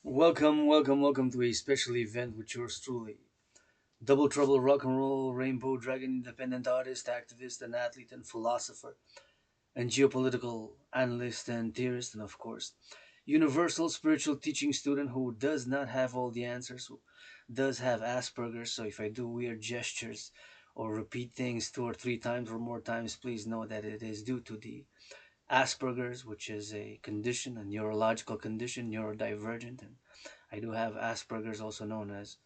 Welcome to a special event with yours truly. Double Trouble Rock and Roll, Rainbow Dragon, independent artist, activist, and athlete, and philosopher, and geopolitical analyst and theorist, and of course, universal spiritual teaching student who does not have all the answers, who does have Asperger's. So if I do weird gestures or repeat things two or three times or more times, please know that it is due to the Asperger's, which is a condition, a neurological condition, neurodivergent, and I do have Asperger's, also known as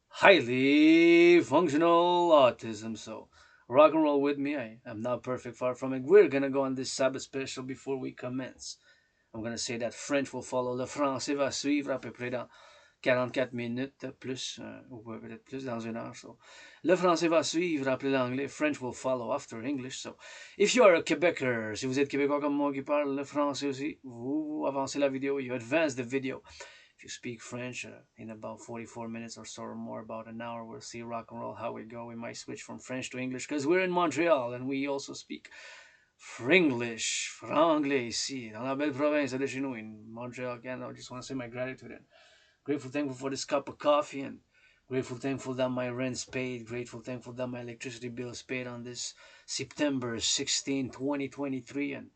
highly functional autism. So, rock and roll with me. I am not perfect, far from it. We're gonna go on this Sabbath special before we commence. I'm gonna say that French will follow. Le français va suivre à peu près dans 44 minutes plus, ou peut-être plus dans une heure. So, le français va suivre après l'anglais. French will follow after English. So, if you are a Quebecer, si vous êtes québécois comme moi qui parle le français aussi, vous avancez la vidéo, you advance the video. If you speak French in about 44 minutes or so or more, about an hour, we'll see rock and roll how we go. We might switch from French to English because we're in Montreal and we also speak Fringlish, franglais ici, dans la belle province de chez nous in Montreal, Canada. I just want to say my gratitude and grateful, thankful for this cup of coffee and grateful, thankful that my rent's paid. Grateful, thankful that my electricity bill is paid on this September 16, 2023. And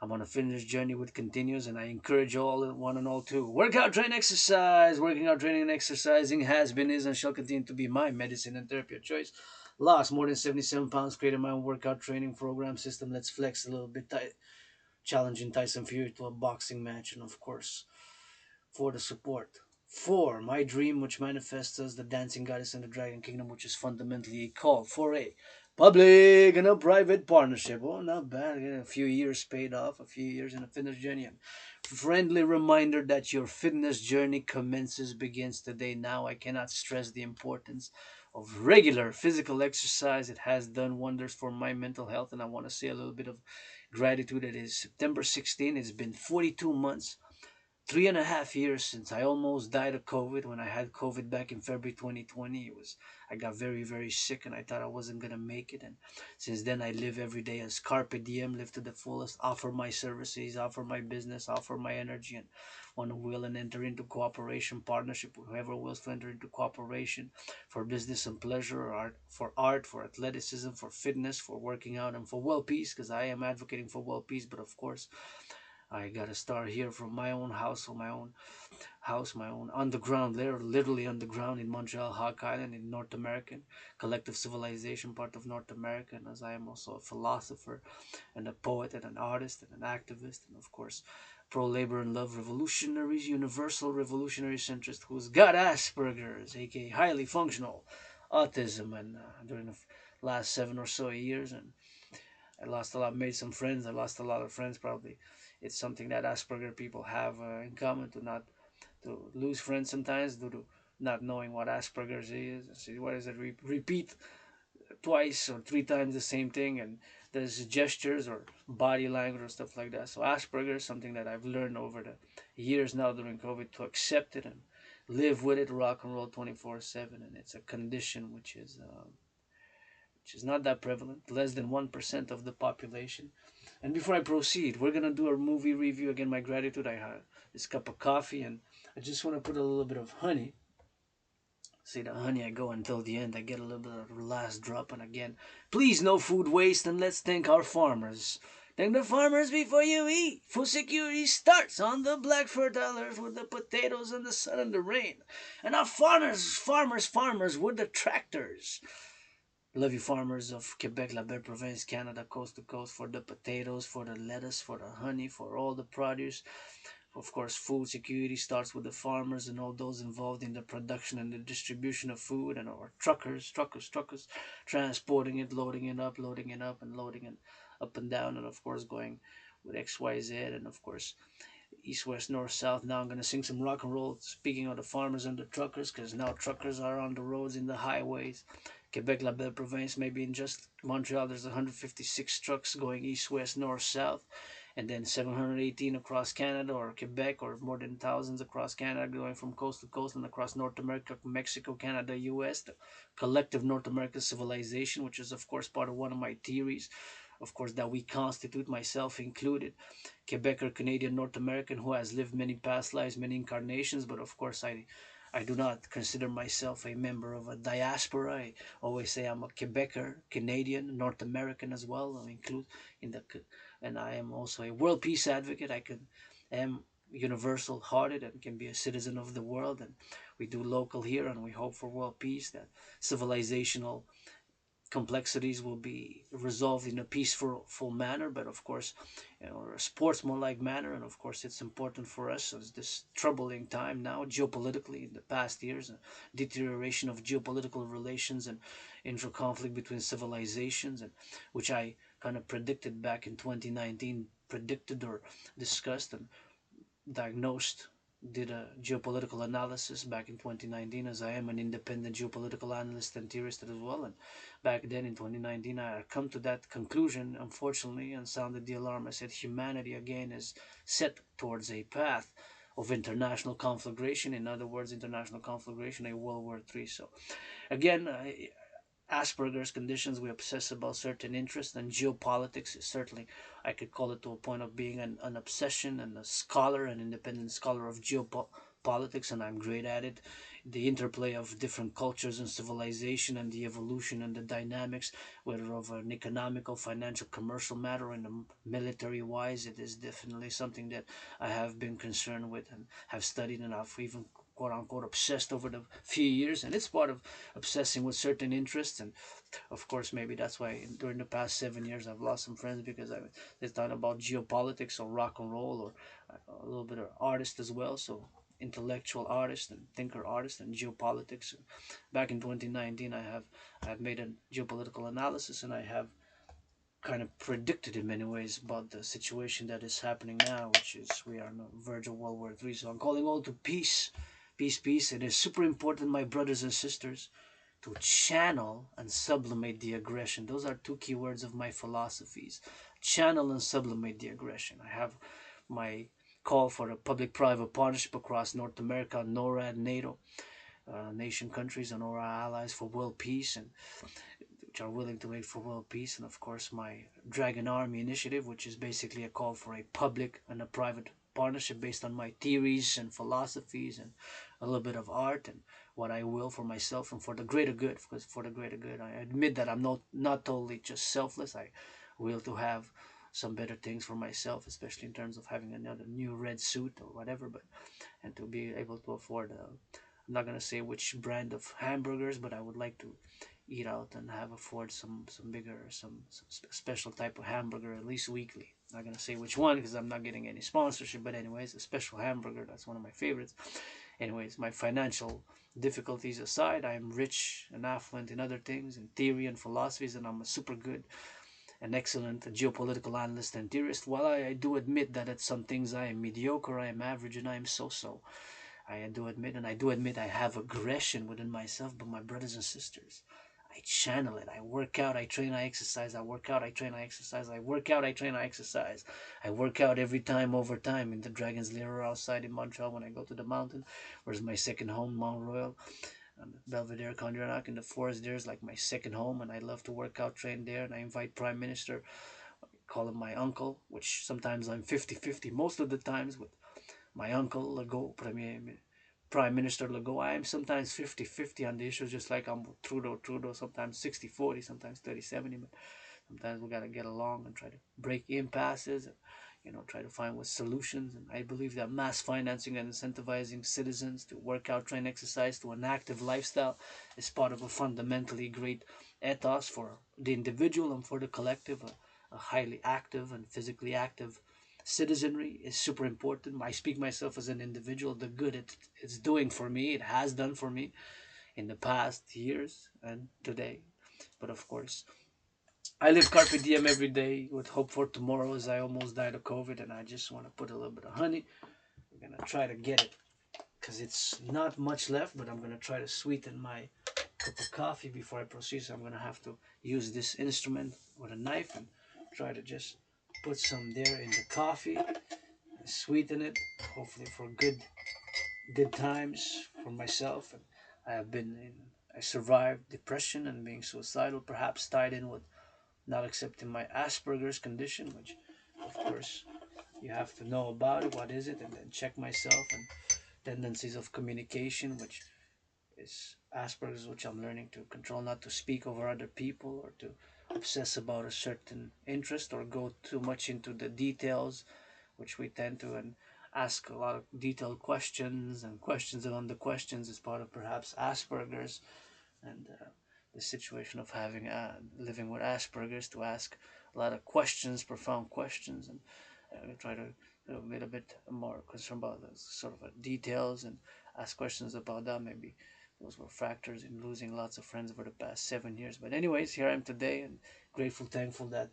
I'm on a fitness journey which continues, and I encourage all, one and all, to work out, train, exercise. Working out, training, and exercising has been, is, and shall continue to be my medicine and therapy of choice. Lost more than 77 pounds, created my own workout training program system. Let's flex a little bit, challenging Tyson Fury to a boxing match, and of course, for the support. For my dream, which manifests as the dancing goddess in the Dragon Kingdom, which is fundamentally a call for a public and a private partnership. Oh, not bad. Again, a few years paid off, a few years in a fitness journey. And friendly reminder that your fitness journey begins today. Now, I cannot stress the importance of regular physical exercise. It has done wonders for my mental health, and I want to say a little bit of gratitude. It is September 16. It's been 42 months, 3.5 years since I almost died of COVID. When I had COVID back in February 2020, I got very sick and I thought I wasn't gonna make it. And since then, I live every day as carpe diem, live to the fullest, offer my services, offer my business, offer my energy, and one who will and enter into cooperation, partnership with whoever wills to enter into cooperation for business and pleasure, or art, for athleticism, for fitness, for working out, and for world peace. Because I am advocating for world peace, but of course I gotta start here from my own house, or my own house, my own underground lair, literally underground in Montreal, Hawk Island, in North American collective civilization, part of North America. And as I am also a philosopher and a poet and an artist and an activist, and of course, pro labor and love revolutionary, universal revolutionary centrist who's got Asperger's, aka highly functional autism, and during the last 7 or so years, and I lost a lot, made some friends. I lost a lot of friends. Probably, it's something that Asperger people have in common, to not to lose friends sometimes due to not knowing what Asperger's is. See, what is it? Repeat twice or three times the same thing, and there's gestures or body language or stuff like that. So Asperger is something that I've learned over the years now during COVID to accept it and live with it, rock and roll 24/7, and it's a condition which is not that prevalent, less than 1% of the population. And before I proceed, we're gonna do a movie review. Again, my gratitude. I had this cup of coffee, and I just want to put a little bit of honey. See the honey, I go until the end. I get a little bit of the last drop, and again, please no food waste, and let's thank our farmers. Thank the farmers before you eat. Food security starts on the black fertilizers with the potatoes and the sun and the rain. And our farmers with the tractors. Love you, farmers of Quebec, La Belle Province, Canada, coast to coast, for the potatoes, for the lettuce, for the honey, for all the produce. Of course, food security starts with the farmers and all those involved in the production and the distribution of food, and our truckers, transporting it, loading it up, and loading it up and down, and of course going with XYZ, and of course east, west, north, south. Now I'm gonna sing some rock and roll. Speaking of the farmers and the truckers, because now truckers are on the roads, in the highways. Quebec, La Belle Province, maybe in just Montreal, there's 156 trucks going east, west, north, south, and then 718 across Canada or Quebec, or more than thousands across Canada, going from coast to coast and across North America, Mexico, Canada, US, the collective North American civilization, which is of course part of one of my theories. of course, that we constitute, myself included, Quebecer, Canadian, North American, who has lived many past lives, many incarnations. But of course, I do not consider myself a member of a diaspora. I always say I'm a Quebecer, Canadian, North American as well. I include in the, and I am also a world peace advocate. Am universal hearted and can be a citizen of the world. And we do local here, and we hope for world peace, that civilizational complexities will be resolved in a peaceful full manner, but of course, or a sportsmanlike manner. And of course, it's important for us as this troubling time now, geopolitically, in the past years, deterioration of geopolitical relations and inter-conflict between civilizations, and which I kind of predicted back in 2019, predicted or discussed and diagnosed, did a geopolitical analysis back in 2019, as I am an independent geopolitical analyst and theorist as well. And back then in 2019, I come to that conclusion, unfortunately, and sounded the alarm. I said humanity again is set towards a path of international conflagration. In other words, international conflagration, a World War III. So again, Asperger's conditions, we obsess about certain interests, and geopolitics is certainly, I could call it to a point of being an obsession, and a scholar, an independent scholar of geopolitics, and I'm great at it. The interplay of different cultures and civilization, and the evolution and the dynamics, whether of an economical, financial, commercial matter, and military wise, it is definitely something that I have been concerned with and have studied, and I've even quote unquote obsessed over the few years. And it's part of obsessing with certain interests. And of course, maybe that's why during the past 7 years I've lost some friends, because they thought about geopolitics or rock and roll, or a little bit of artist as well. So intellectual artist and thinker artist and geopolitics. Back in 2019, I have made a geopolitical analysis, and I have kind of predicted in many ways about the situation that is happening now, which is we are on the verge of World War III. So I'm calling all to peace, peace, peace. It is super important, my brothers and sisters, to channel and sublimate the aggression. Those are two key words of my philosophies. Channel and sublimate the aggression. I have my call for a public-private partnership across North America, NORAD, NATO, nation countries, and all our allies for world peace, and which are willing to wait for world peace. And of course, my Dragan Army initiative, which is basically a call for a public and a private partnership based on my theories and philosophies and a little bit of art and what I will for myself and for the greater good. Because for the greater good, I admit that I'm not totally just selfless. I will to have some better things for myself, especially in terms of having another new red suit or whatever, but and to be able to afford. I'm not gonna say which brand of hamburgers, but I would like to eat out and have afford some bigger, some special type of hamburger at least weekly. I'm not gonna say which one because I'm not getting any sponsorship, but anyways, a special hamburger, that's one of my favorites. Anyways, my financial difficulties aside, I am rich and affluent in other things, in theory and philosophies, and I'm a super good and excellent geopolitical analyst and theorist. While I do admit that at some things I am mediocre, I am average, and I am so-so. I do admit, and I do admit I have aggression within myself, but my brothers and sisters, I channel it. I work out, I train, I exercise. I work out, I train, I exercise. I work out, I train, I exercise. I work out every time over time in the Dragon's Lair outside in Montreal when I go to the mountain. Where's my second home, Mount Royal, and Belvedere, Condranac in the forest. There's like my second home, and I love to work out, train there. And I invite Prime Minister, call him my uncle, which sometimes I'm 50-50. Most of the times with my uncle, Legault, Prime Minister Legault, I am sometimes 50-50 on the issues, just like I'm with Trudeau, sometimes 60-40, sometimes 30-70, but sometimes we got to get along and try to break impasses and, try to find what solutions. And I believe that mass financing and incentivizing citizens to work out, train, exercise, to an active lifestyle is part of a fundamentally great ethos for the individual and for the collective. A highly active and physically active citizenry is super important. I speak myself as an individual, the good it's doing for me, it has done for me in the past years and today. But of course, I live carpe diem every day with hope for tomorrow, as I almost died of COVID, and I just want to put a little bit of honey. I'm gonna try to get it because it's not much left, but I'm gonna try to sweeten my cup of coffee before I proceed. So I'm gonna have to use this instrument with a knife and try to just put some there in the coffee, sweeten it, hopefully for good times for myself. And I survived depression and being suicidal, perhaps tied in with not accepting my Asperger's condition, which, of course, you have to know about it. What is it? And then check myself and tendencies of communication, which is Asperger's, which I'm learning to control, not to speak over other people or to obsess about a certain interest or go too much into the details, which we tend to, and ask a lot of detailed questions, and questions around the questions is part of perhaps Asperger's, and the situation of having living with Asperger's, to ask a lot of questions, profound questions, and try to be a bit more concerned about the sort of details and ask questions about that. Maybe those were factors in losing lots of friends over the past 7 years. But anyways, here I am today, and grateful, thankful that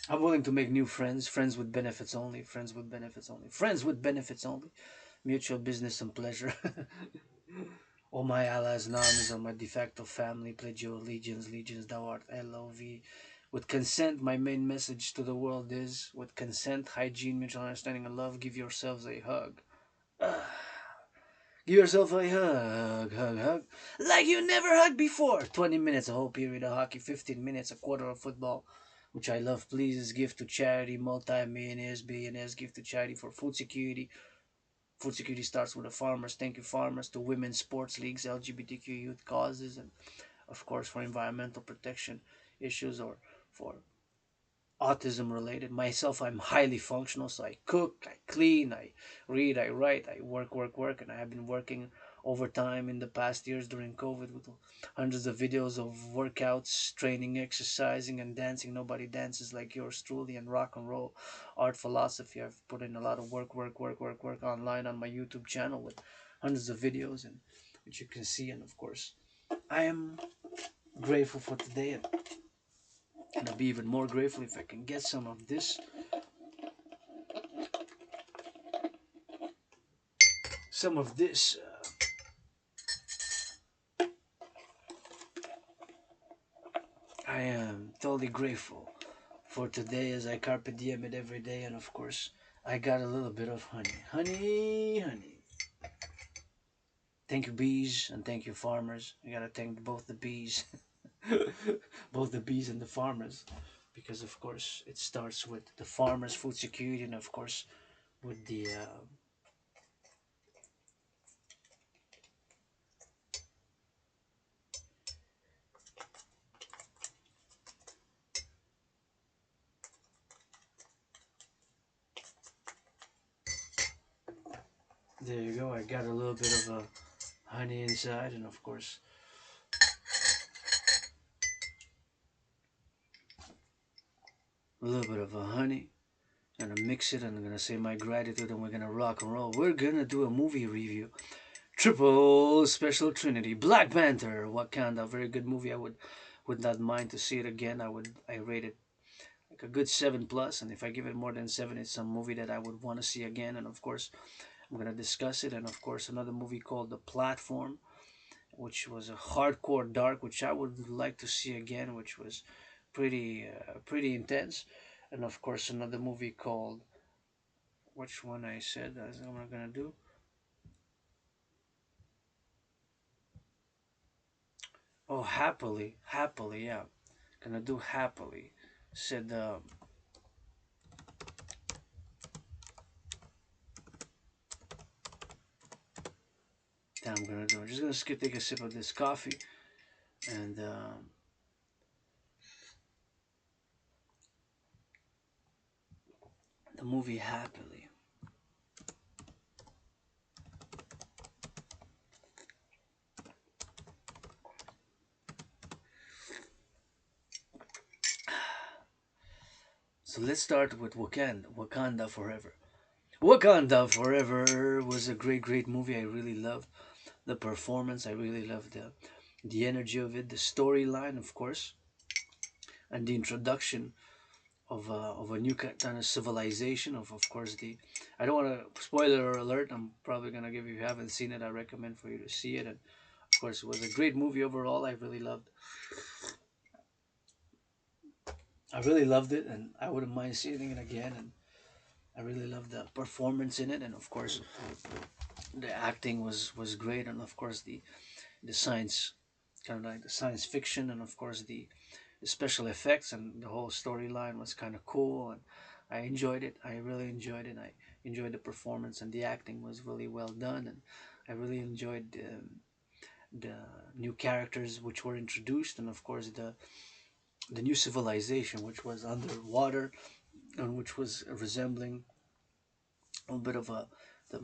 I'm willing to make new friends, friends with benefits only, friends with benefits only, friends with benefits only, mutual business and pleasure. All my allies and armies are my de facto family. Pledge your allegiance, legions, thou art LOV. With consent, my main message to the world is with consent, hygiene, mutual understanding, and love, give yourselves a hug. Give yourself a hug, hug, hug. Like you never hugged before. 20 minutes, a whole period of hockey, 15 minutes, a quarter of football, which I love. Please give to charity, multi-millionaires, billionaires, give to charity for food security. Food security starts with the farmers. Thank you, farmers. To women's sports leagues, LGBTQ youth causes, and of course for environmental protection issues or for autism related. Myself, I'm highly functional, so I cook, I clean, I read, I write, I work, work, work, and I have been working overtime in the past years during COVID with hundreds of videos of workouts, training, exercising, and dancing. Nobody dances like yours truly, and rock and roll, art, philosophy. I've put in a lot of work, work, work, work, work online on my YouTube channel with hundreds of videos, and which you can see. And of course, I am grateful for today, and I'll be even more grateful if I can get some of this. I am totally grateful for today as I carpe diem it every day, and of course, I got a little bit of honey. Honey, honey. Thank you, bees, and thank you, farmers. I gotta thank both the bees, both the bees and the farmers, because of course, it starts with the farmers' food security, and of course, with the. There you go, I got a little bit of honey inside, and of course, a little bit of honey. Gonna mix it and I'm gonna say my gratitude and we're gonna rock and roll. We're gonna do a movie review. Triple Special Trinity. Black Panther. Wakanda. Very good movie. I would not mind to see it again. I rate it like a good 7 plus, and if I give it more than 7, it's some movie that I would want to see again. And of course, I'm gonna discuss it. And of course, another movie called The Platform, which was a hardcore dark, which I would like to see again, which was pretty intense. And of course, another movie called, which one I said I'm gonna do. Oh, happily, happily, yeah, gonna do happily. Said that I'm gonna do. I'm just gonna skip, take a sip of this coffee, and the movie happily. So let's start with Wakanda. Wakanda Forever. Wakanda Forever was a great, great movie. I really loved the performance. I really loved the energy of it, the storyline, of course, and the introduction of a new kind of civilization. Of course, the I don't want to spoiler alert. I'm probably gonna give you, if you haven't seen it, I recommend for you to see it. And of course, it was a great movie overall. I really loved it, and I wouldn't mind seeing it again. And I really loved the performance in it, and of course, the acting was great, and of course, the science kind of like the science fiction, and of course the special effects and the whole storyline was kind of cool, and I enjoyed it. I really enjoyed it. I enjoyed the performance, and the acting was really well done, and I really enjoyed the new characters which were introduced, and of course the new civilization which was underwater and which was resembling a bit of a the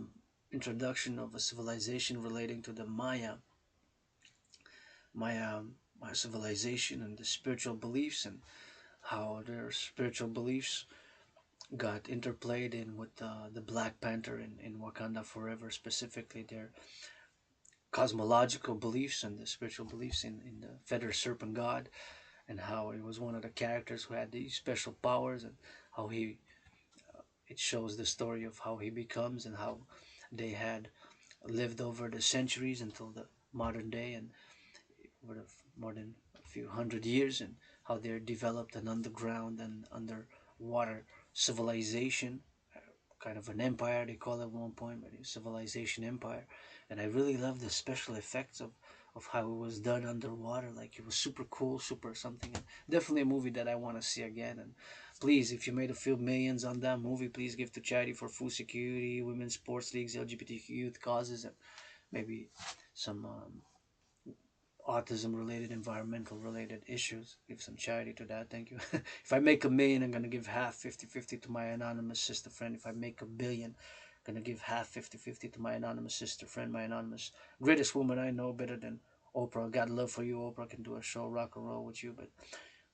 introduction of a civilization relating to the Maya Maya civilization and the spiritual beliefs, and how their spiritual beliefs got interplayed in with the Black Panther in Wakanda Forever, specifically their cosmological beliefs and the spiritual beliefs in the feather serpent god, and how he was one of the characters who had these special powers, and how he it shows the story of how he becomes and how they had lived over the centuries until the modern day, and would have more than a few hundred years, and how they developed an underground and underwater civilization, kind of an empire they call it at one point, but a civilization empire. And I really love the special effects of how it was done underwater. Like, it was super cool, super something, and definitely a movie that I want to see again. And please, if you made a few millions on that movie, please give to charity for food security, women's sports leagues, LGBTQ youth causes, and maybe some autism related, environmental related issues. Give some charity to that. Thank you. If I make a million, I'm gonna give half 50-50 to my anonymous sister friend. If I make a billion, I'm gonna give half 50-50 to my anonymous sister friend, my anonymous greatest woman I know, better than Oprah. Got love for you, Oprah. Can do a show, rock and roll with you, but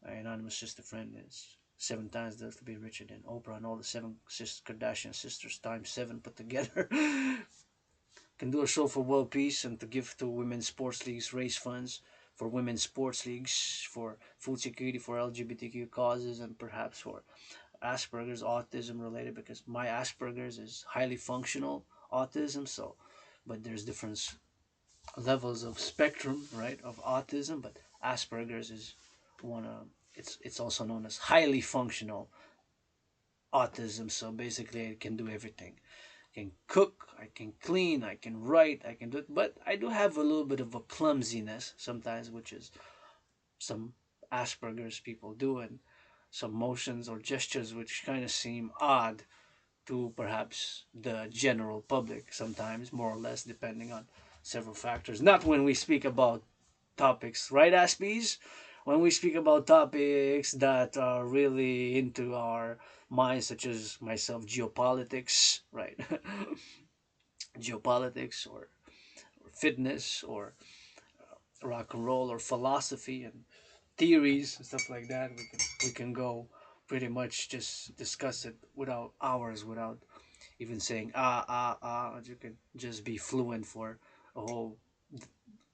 my anonymous sister friend is 7 times deserves to be richer than Oprah and all the seven Kardashian sisters times seven put together. Can do a show for world peace and to give to women's sports leagues, raise funds for women's sports leagues, for food security, for LGBTQ causes, and perhaps for Asperger's autism related, because my Asperger's is highly functional autism. So, but there's different levels of spectrum, right, of autism. But Asperger's is one of it's also known as highly functional autism. So basically, it can do everything. Can cook, I can clean, I can write, I can do it, but I do have a little bit of a clumsiness sometimes, which is some Asperger's people do, and some motions or gestures which kind of seem odd to perhaps the general public sometimes, more or less, depending on several factors. Not when we speak about topics, right, Aspies? When we speak about topics that are really into our minds, such as myself, geopolitics, right? Geopolitics or fitness or rock and roll or philosophy and theories and stuff like that. We can go pretty much just discuss it without hours, without even saying You can just be fluent for a whole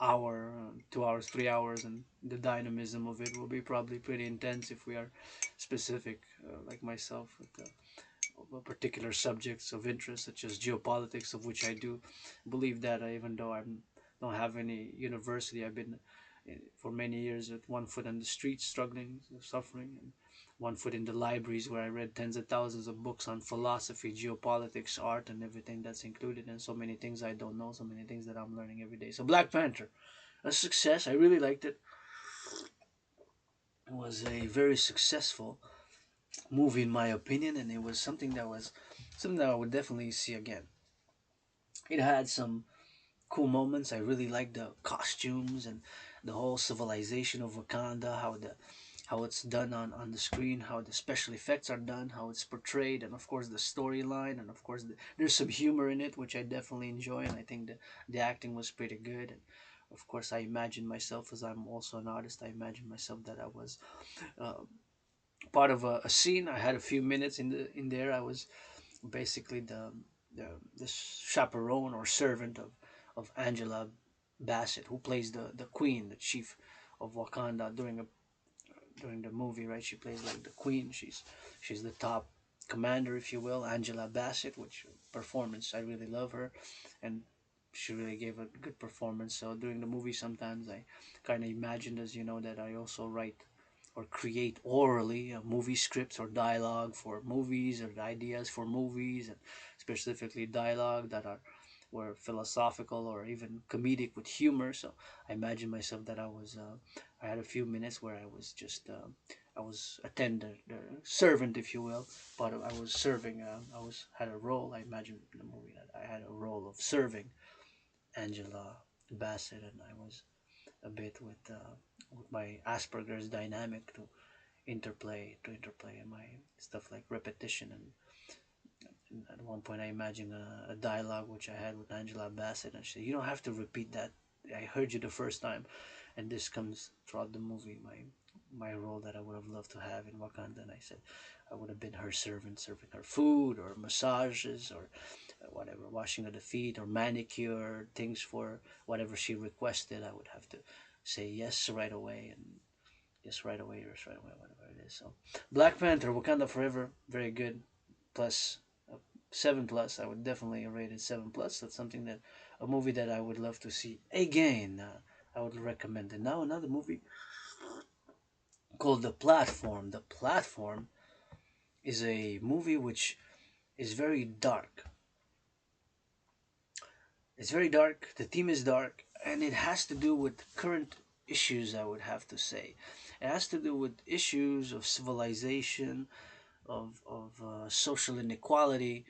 hour, 2 hours, 3 hours, and the dynamism of it will be probably pretty intense if we are specific, like myself, with particular subjects of interest, such as geopolitics, of which I do believe that, even though I don't have any university, I've been for many years with one foot in the streets, struggling, suffering, and one foot in the libraries where I read tens of thousands of books on philosophy, geopolitics, art, and everything that's included, and so many things I don't know, so many things that I'm learning every day. So Black Panther, a success. I really liked it. It was a very successful movie in my opinion, and it was something that I would definitely see again. It had some cool moments. I really liked the costumes and the whole civilization of Wakanda, how it's done on the screen, how the special effects are done, how it's portrayed, and of course the storyline, and of course there's some humor in it, which I definitely enjoy, and I think the acting was pretty good. And of course, I imagine myself, as I'm also an artist, I imagine myself that I was uh, part of a scene. I had a few minutes in there. I was basically the chaperone or servant of Angela Bassett, who plays the queen, the chief of Wakanda during the movie. Right, she plays like the queen. She's the top commander, if you will, Angela Bassett. Which performance, I really love her, and she really gave a good performance. So during the movie, sometimes I kind of imagined, as you know, that I also write or create orally movie scripts or dialogue for movies, or ideas for movies, and specifically dialogue that are were philosophical or even comedic with humor. So I imagine myself that I had a few minutes where I was just I was attendant, servant, if you will, but I was serving. I was had a role. I imagine in the movie that I had a role of serving Angela Bassett, and I was a bit with my Asperger's dynamic to interplay in my stuff like repetition. And at one point I imagine a dialogue which I had with Angela Bassett, and she said, "You don't have to repeat that. I heard you the first time." And this comes throughout the movie, my role that I would have loved to have in Wakanda. And I said I would have been her servant, serving her food or massages or whatever, washing of the feet or manicure, things for whatever she requested. I would have to say yes right away, and yes right away, yes right away, whatever it is. So Black Panther, Wakanda Forever, very good. Plus 7 plus. I would definitely rate it 7 plus. That's something that a movie that I would love to see again. I would recommend it. Now another movie called The Platform. The Platform is a movie which is very dark. It's very dark. The theme is dark, and it has to do with current issues. I would have to say, it has to do with issues of civilization, of social inequality,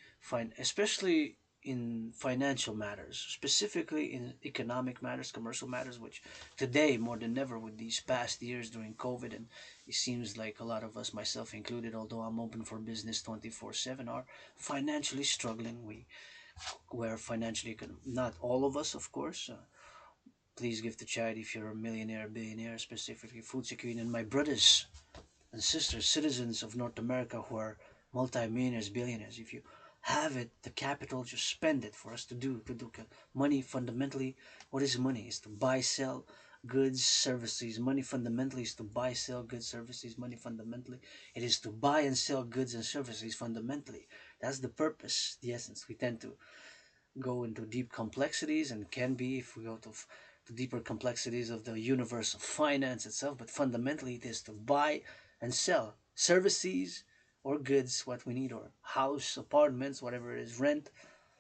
especially in financial matters, specifically in economic matters, commercial matters, which today more than ever with these past years during COVID, and it seems like a lot of us, myself included, although I'm open for business 24/7, are financially struggling. We're financially, not all of us, of course. Please give to charity if you're a millionaire, billionaire, specifically food security, and my brothers and sisters, citizens of North America who are multimillionaires, billionaires. If you have it, the capital, just spend it for us to do. Money fundamentally, what is money? Is to buy, sell goods, services. Money fundamentally is to buy, sell goods, services. Money fundamentally, it is to buy and sell goods and services fundamentally. That's the purpose, the essence. We tend to go into deep complexities, and can be if we go to deeper complexities of the universe of finance itself, but fundamentally it is to buy and sell services or goods, what we need, or house, apartments, whatever it is, rent,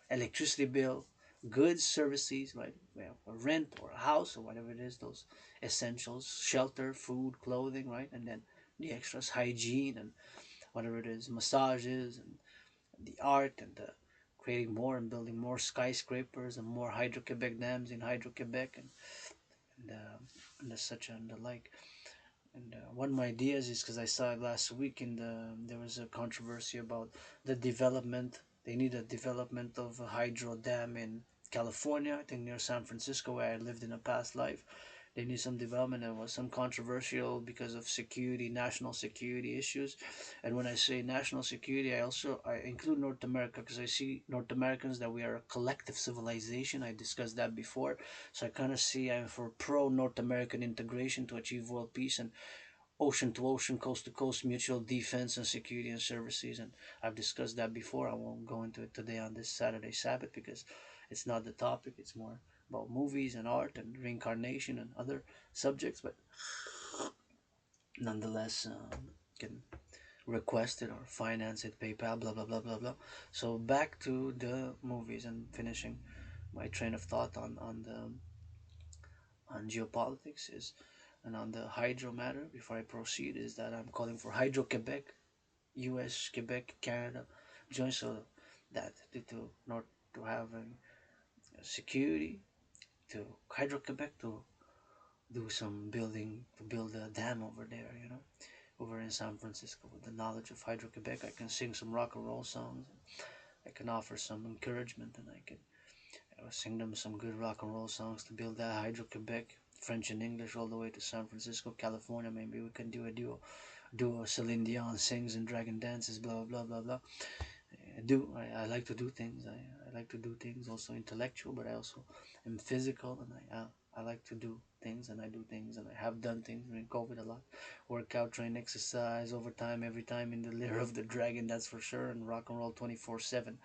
electricity bill, goods, services, right? Well, a rent or a house or whatever it is, those essentials, shelter, food, clothing, right? And then the extras, hygiene and whatever it is, massages and the art and the creating more and building more skyscrapers and more Hydro-Quebec dams in Hydro-Quebec and the such and the like. And one of my ideas is because I saw it last week in there was a controversy about the development. They need a development of a hydro dam in California, I think near San Francisco, where I lived in a past life. They need some development. It was some controversial because of security, national security issues. And when I say national security, I include North America, because I see North Americans that we are a collective civilization. I discussed that before. So I kind of see I'm for pro North American integration to achieve world peace and ocean to ocean, coast to coast mutual defense and security and services. And I've discussed that before. I won't go into it today on this Saturday Sabbath because it's not the topic. It's more about movies and art and reincarnation and other subjects. But nonetheless, can request it or finance it, PayPal, blah blah blah blah blah. So back to the movies and finishing my train of thought on geopolitics is, and on the hydro matter before I proceed, is that I'm calling for Hydro Quebec, U.S., Quebec, Canada, join, so that to not to having security, to Hydro Quebec to do some building, to build a dam over there, over in San Francisco. With the knowledge of Hydro Quebec, I can sing some rock and roll songs. I can offer some encouragement, and I can sing them some good rock and roll songs to build that Hydro Quebec, French and English, all the way to San Francisco, California. Maybe we can do a duo. Celine Dion sings and Dragan dances, blah blah blah blah. I like to do things. I like to do things also intellectual, but I also am physical, and I like to do things, and I do things, and I have done things during COVID a lot. Workout, train, exercise, overtime, every time in the lair of the dragon, that's for sure, and rock and roll 24/7,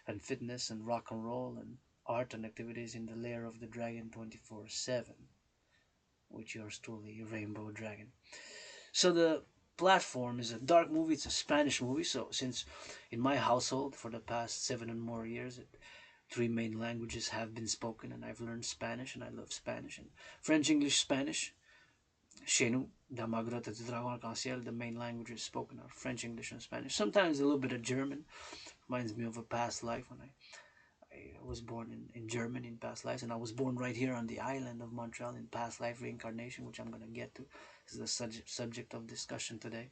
and fitness and rock and roll and art and activities in the lair of the dragon 24/7, with yours truly, Rainbow Dragon. So the platform is a dark movie. It's a Spanish movie. So since in my household for the past 7 and more years, Three main languages have been spoken, and I've learned Spanish, and I love Spanish and French, English, Spanish. Chez nous, dans ma grotte du Dragon Arc-en-Ciel, the main languages spoken are French, English, and Spanish. Sometimes a little bit of German. Reminds me of a past life when I was born in Germany in past lives, and I was born right here on the island of Montreal in past life reincarnation, which I'm going to get to. This is the subject of discussion today.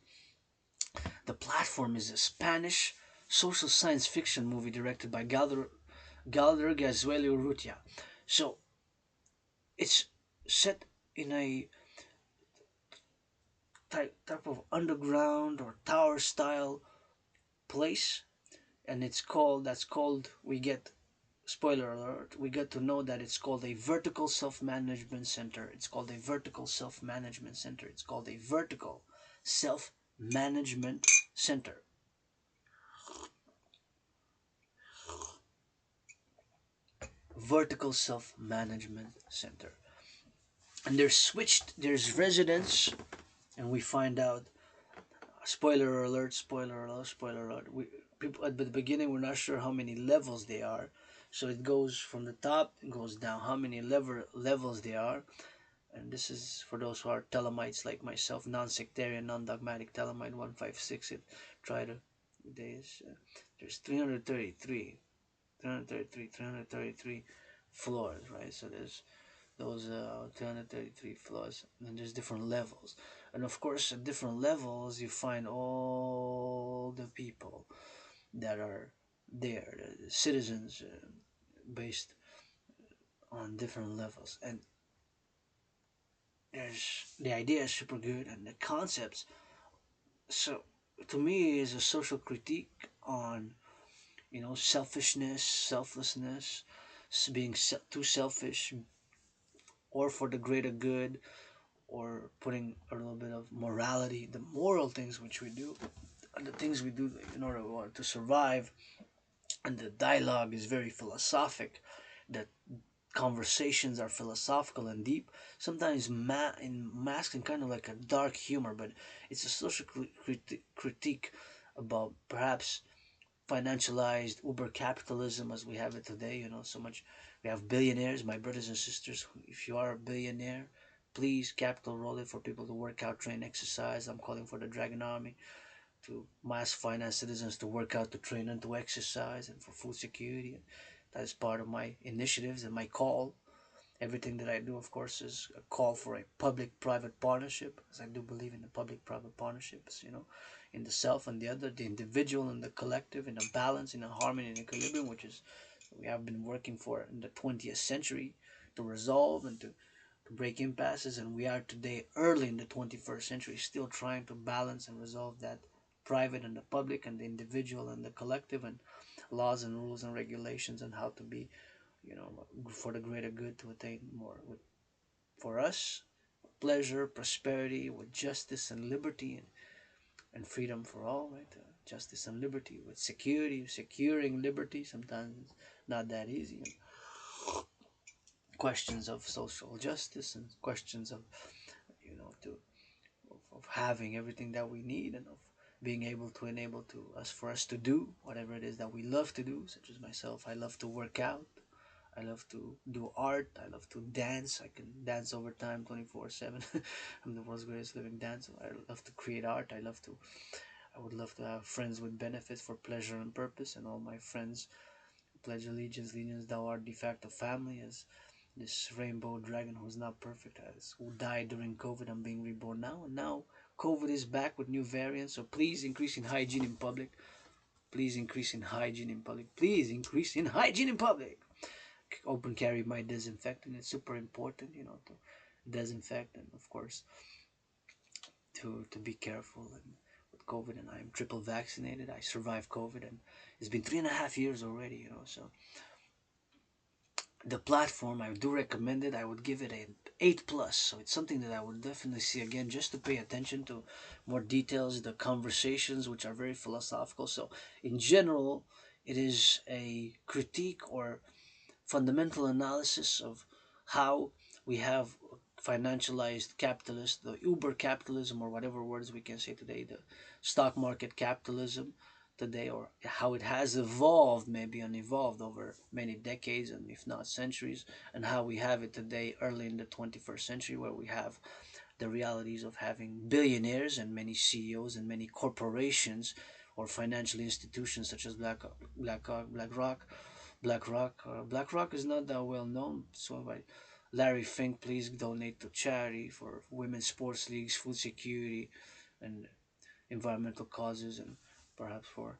The Platform is a Spanish social science fiction movie directed by Galder Gazuelo Urrutia. So it's set in a type of underground or tower style place, and that's called, we get, spoiler alert, we get to know that it's called a vertical self-management center. It's called a vertical self-management center. It's called a vertical self-management center. Vertical self-management center. And there's residents, and we find out, spoiler alert, spoiler alert, spoiler alert. People at the beginning, we're not sure how many levels they are, so it goes from the top and goes down. How many levels they are, and this is for those who are telemites like myself, non-sectarian, non-dogmatic telemite 156. It try to days. There's 333 floors, right? So there's those 333 floors, and there's different levels, and of course at different levels you find all the people that are there, the citizens, based on different levels. And there's the idea is super good, and the concepts, so to me, is a social critique on, selfishness, selflessness, being too selfish, or for the greater good, or putting a little bit of morality, the moral things which we do, the things we do in order to survive. And the dialogue is very philosophic. The conversations are philosophical and deep, sometimes masked in kind of like a dark humor, but it's a social critique about perhaps financialized uber capitalism as we have it today. So much, we have billionaires, my brothers and sisters. If you are a billionaire, please capital roll it for people to work out, train, exercise. I'm calling for the Dragan army to mass finance citizens to work out, to train, and to exercise, and for food security. And that is part of my initiatives and my call. Everything that I do, of course, is a call for a public-private partnership, because I do believe in the public-private partnerships, in the self and the other, the individual and the collective, in a balance, in a harmony, in equilibrium, which is we have been working for in the 20th century to resolve and to break impasses. And we are today, early in the 21st century, still trying to balance and resolve that private and the public, and the individual and the collective, and laws and rules and regulations, and how to be, for the greater good, to attain more for us, pleasure, prosperity, with justice and liberty, and freedom for all, right? Justice and liberty with security, securing liberty. Sometimes it's not that easy. Questions of social justice, and questions of, of having everything that we need, and of being able to enable to us for us to do whatever it is that we love to do. Such as myself, I love to work out, I love to do art, I love to dance. I can dance over time 24/7. I'm the world's greatest living dancer. I love to create art. I would love to have friends with benefits for pleasure and purpose, and all my friends pledge allegiance, thou art de facto family, as this rainbow dragon who's not perfect, as who died during COVID and being reborn now. And now COVID is back with new variants, so please increase in hygiene in public. Please increase in hygiene in public. Please increase in hygiene in public. Open carry my disinfectant. It's super important, to disinfect, and of course to be careful. And with COVID, and I'm triple vaccinated. I survived COVID, and it's been 3.5 years already. So the Platform, I do recommend it. I would give it an 8+. So it's something that I would definitely see again, just to pay attention to more details, the conversations, which are very philosophical. So in general, it is a critique or fundamental analysis of how we have financialized capitalist, the uber capitalism, or whatever words we can say today, the stock market capitalism, today, or how it has evolved, maybe unevolved over many decades and if not centuries, and how we have it today, early in the 21st century, where we have the realities of having billionaires and many CEOs and many corporations or financial institutions such as BlackRock is not that well known. So by Larry Fink, please donate to charity for women's sports leagues, food security, and environmental causes, and perhaps for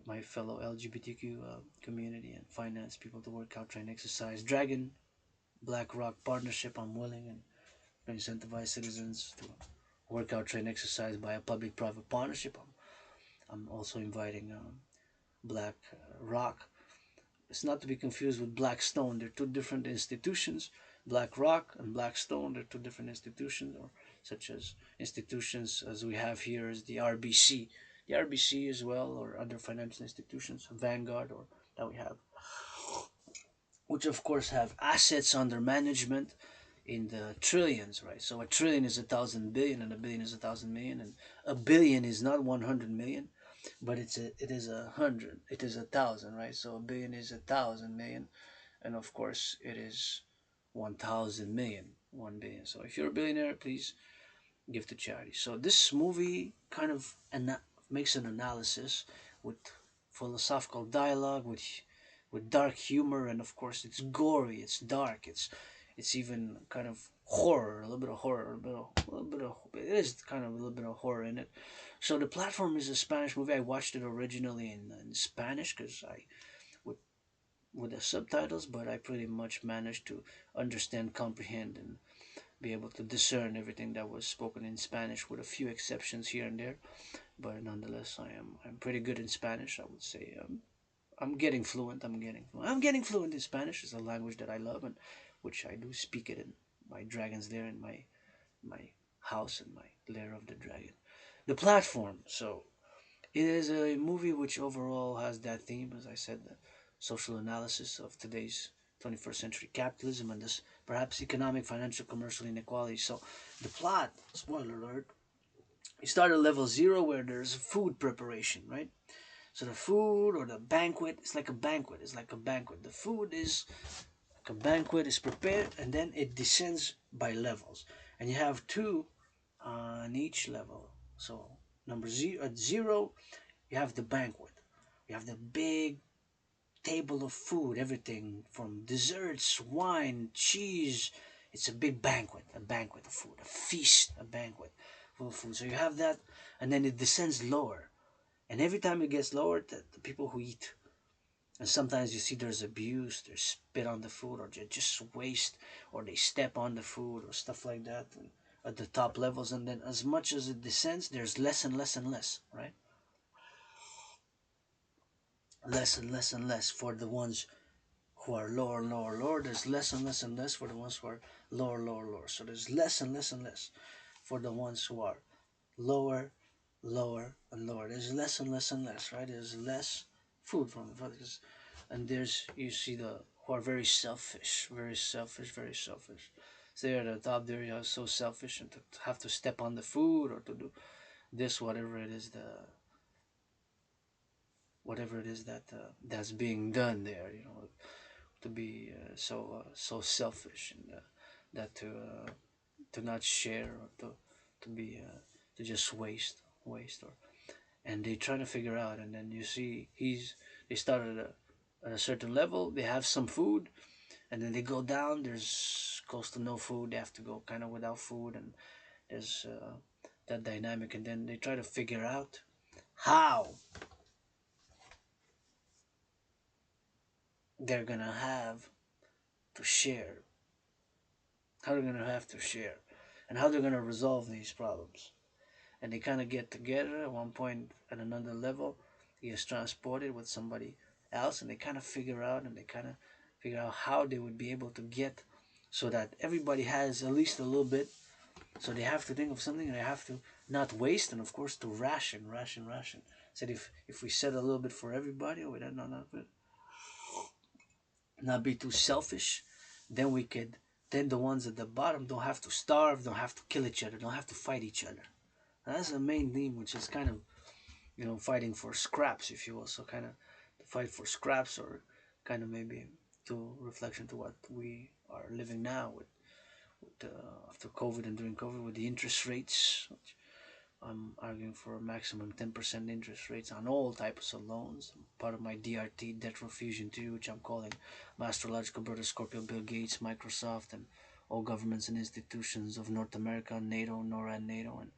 my fellow LGBTQ community and finance people to work out, train, exercise. Dragan, BlackRock partnership. I'm willing and incentivize citizens to work out, train, exercise by a public-private partnership. I'm also inviting Black Rock. It's not to be confused with Blackstone. They're two different institutions. Black Rock and Blackstone, they're two different institutions, or such as institutions as we have here is the RBC as well, or other financial institutions, Vanguard, or that we have, which of course have assets under management in the trillions, right? So a trillion is 1,000 billion, and a billion is 1,000 million, and a billion is not 100 million, but it is 100, it is 1,000, right? So a billion is 1,000 million, and of course it is 1,000 million, 1 billion. So if you're a billionaire, please give to charity. So this movie kind of makes an analysis with philosophical dialogue, with dark humor, and of course it's gory, it's dark, it's even kind of horror, a little bit of horror, it is kind of a little bit of horror in it. So the platform is a Spanish movie. I watched it originally in Spanish because I with the subtitles, but I pretty much managed to understand, comprehend, and be able to discern everything that was spoken in Spanish, with a few exceptions here and there. But nonetheless, I'm pretty good in Spanish. I would say I'm getting fluent. I'm getting fluent in Spanish. It's a language that I love, and which I do speak it in my dragons there in my house and my lair of the dragon. The platform. So it is a movie which overall has that theme, as I said, the social analysis of today's 21st century capitalism and this perhaps economic, financial, commercial inequality. So the plot, spoiler alert, you start at level zero where there's food preparation, right? So the food or the banquet, it's like a banquet. It's like a banquet. The food is like a banquet is prepared, and then it descends by levels, and you have two on each level. So number zero at zero, you have the banquet. You have the big table of food, everything from desserts, wine, cheese. It's a big banquet, a banquet of food, a feast, a banquet full of food. So you have that, and then it descends lower. And every time it gets lower, the people who eat, and sometimes you see there's abuse, there's spit on the food, or they just waste, or they step on the food, or stuff like that at the top levels. And then as much as it descends, there's less and less and less, right? Less and less and less for the ones who are lower, lower, lower. There's less and less and less for the ones who are lower, lower, lower. So there's less and less and less for the ones who are lower, lower, and lower. There's less and less and less, right? There's less food from the others. And there's, you see the who are very selfish, very selfish, very selfish. So they're at the top there, you are so selfish, and to have to step on the food or to do this, whatever it is, that that's being done there, to be so selfish, and that to not share, or to be to just waste, or and they try to figure out, and then you see they start at a certain level, they have some food, and then they go down, there's close to no food, they have to go kind of without food, and there's that dynamic, and then they try to figure out how they're gonna have to share, how they're gonna have to share, and how they're gonna resolve these problems. And they kind of get together at one point at another level. He is transported with somebody else, and they kind of figure out how they would be able to get so that everybody has at least a little bit. So they have to think of something, and they have to not waste, and of course to ration. Said if we set a little bit for everybody, or we don't not be too selfish, then we could. Then the ones at the bottom don't have to starve, don't have to kill each other, don't have to fight each other. That's the main theme, which is kind of fighting for scraps, if you will. So kind of to fight for scraps, or kind of maybe to reflection to what we are living now with after COVID and during COVID with the interest rates. I'm arguing for a maximum 10% interest rates on all types of loans. Part of my DRT, debt refusion theory, which I'm calling my astrological brother Scorpio, Bill Gates, Microsoft, and all governments and institutions of North America, NATO, NORAD, NATO, and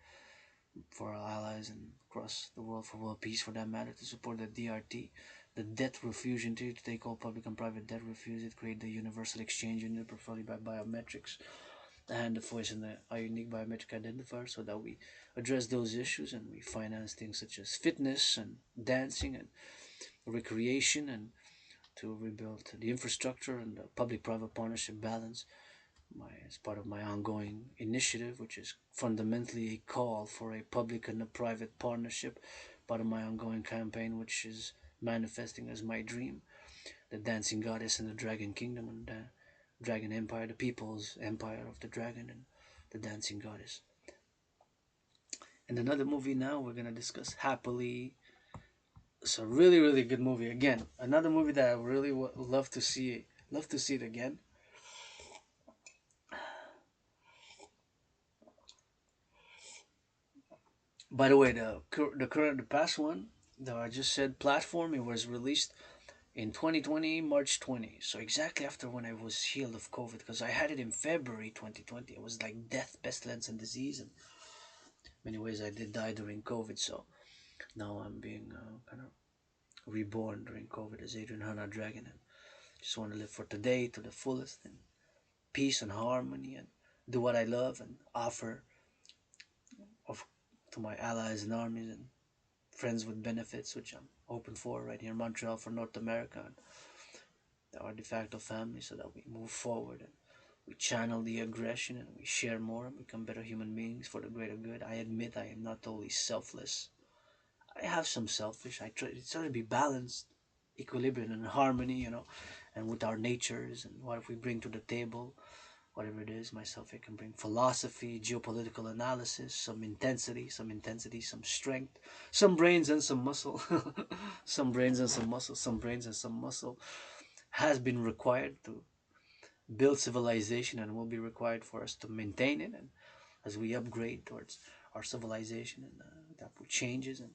for our allies and across the world for world peace, for that matter, to support the DRT, the debt refusion theory, to take all public and private debt, refuse it, create the universal exchange unit, preferably by biometrics, and the voice and our unique biometric identifier, so that we address those issues and we finance things such as fitness and dancing and recreation, and to rebuild the infrastructure and the public-private partnership balance. As part of my ongoing initiative, which is fundamentally a call for a public and a private partnership, part of my ongoing campaign, which is manifesting as my dream, the dancing goddess and the dragon kingdom and the dragon empire, the people's empire of the dragon and the dancing goddess. And another movie now we're gonna discuss, Happily. It's a really really good movie. Again, another movie that I really would love to see. Love to see it again. By the way, the past one that I just said, platform, it was released in 2020, March 20. So exactly after when I was healed of COVID, because I had it in February 2020. It was like death, pestilence, and disease, and many ways I did die during COVID. So now I'm being kind of reborn during COVID as Adrian Hanna Dragon, and just want to live for today to the fullest, and peace and harmony, and do what I love and offer of to my allies and armies and friends with benefits, which I'm open for right here in Montreal for North America and our de facto family, so that we move forward and we channel the aggression and we share more and become better human beings for the greater good. I admit I am not totally selfless. I have some selfish. I try to be balanced, equilibrium and harmony, and with our natures and what we bring to the table, whatever it is. Myself, I can bring philosophy, geopolitical analysis, some intensity, some strength, some brains and some muscle, some brains and some muscle, some brains and some muscle has been required to build civilization and will be required for us to maintain it. And as we upgrade towards our civilization and that changes and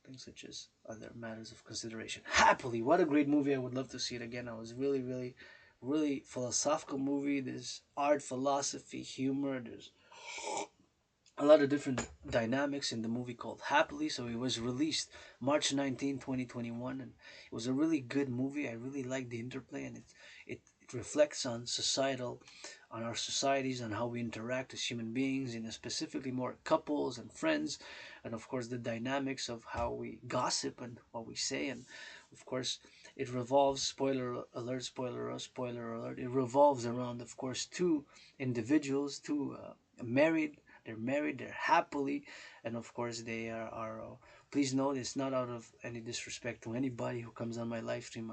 things such as other matters of consideration. Happily, what a great movie! I would love to see it again. I was really, really, really philosophical movie. There's art, philosophy, humor. There's a lot of different dynamics in the movie called Happily. So it was released March 19, 2021, and it was a really good movie. I really liked the interplay, and it reflects on on our societies, and how we interact as human beings, and specifically more couples and friends, and of course the dynamics of how we gossip and what we say, and of course it revolves, spoiler alert, it revolves around, of course, two individuals, two married they're married, they're happily, and of course they are please note, it's not out of any disrespect to anybody who comes on my live stream.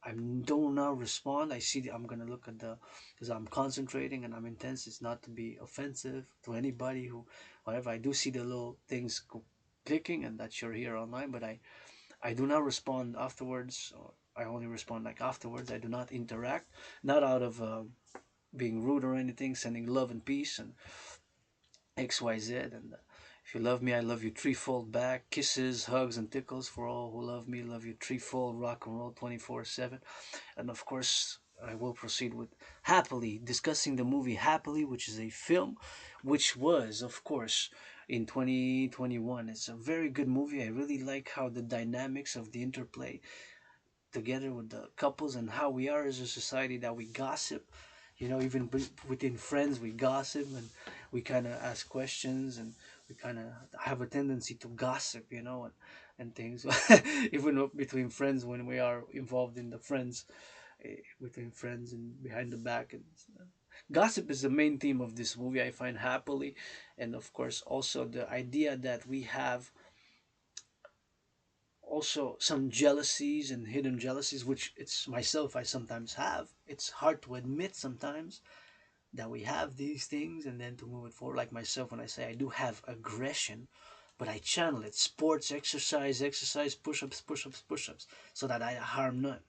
I do not respond. I'm gonna look at the, because I'm concentrating and I'm intense. It's not to be offensive to anybody who, whatever. I do see the little things clicking and that you're here online, but I do not respond afterwards. Or I only respond like afterwards. I do not interact, not out of being rude or anything. Sending love and peace and XYZ. And if you love me, I love you threefold back. Kisses, hugs, and tickles for all who love me. Love you threefold. Rock and roll 24/7. And of course, I will proceed with Happily, discussing the movie Happily, which is a film which was, of course, in 2021. It's a very good movie. I really like how the dynamics of the interplay together with the couples, and how we are as a society, that we gossip, even within friends we gossip, and we kind of ask questions, and we kind of have a tendency to gossip, and things, even between friends, when we are involved in the friends, between friends and behind the back, and gossip is the main theme of this movie, I find. Happily. And of course also the idea that we have also some jealousies and hidden jealousies, which it's myself, I sometimes have. It's hard to admit sometimes that we have these things, and then to move it forward. Like myself, when I say I do have aggression, but I channel it: sports, exercise, exercise, push-ups, push-ups, push-ups, so that I harm none.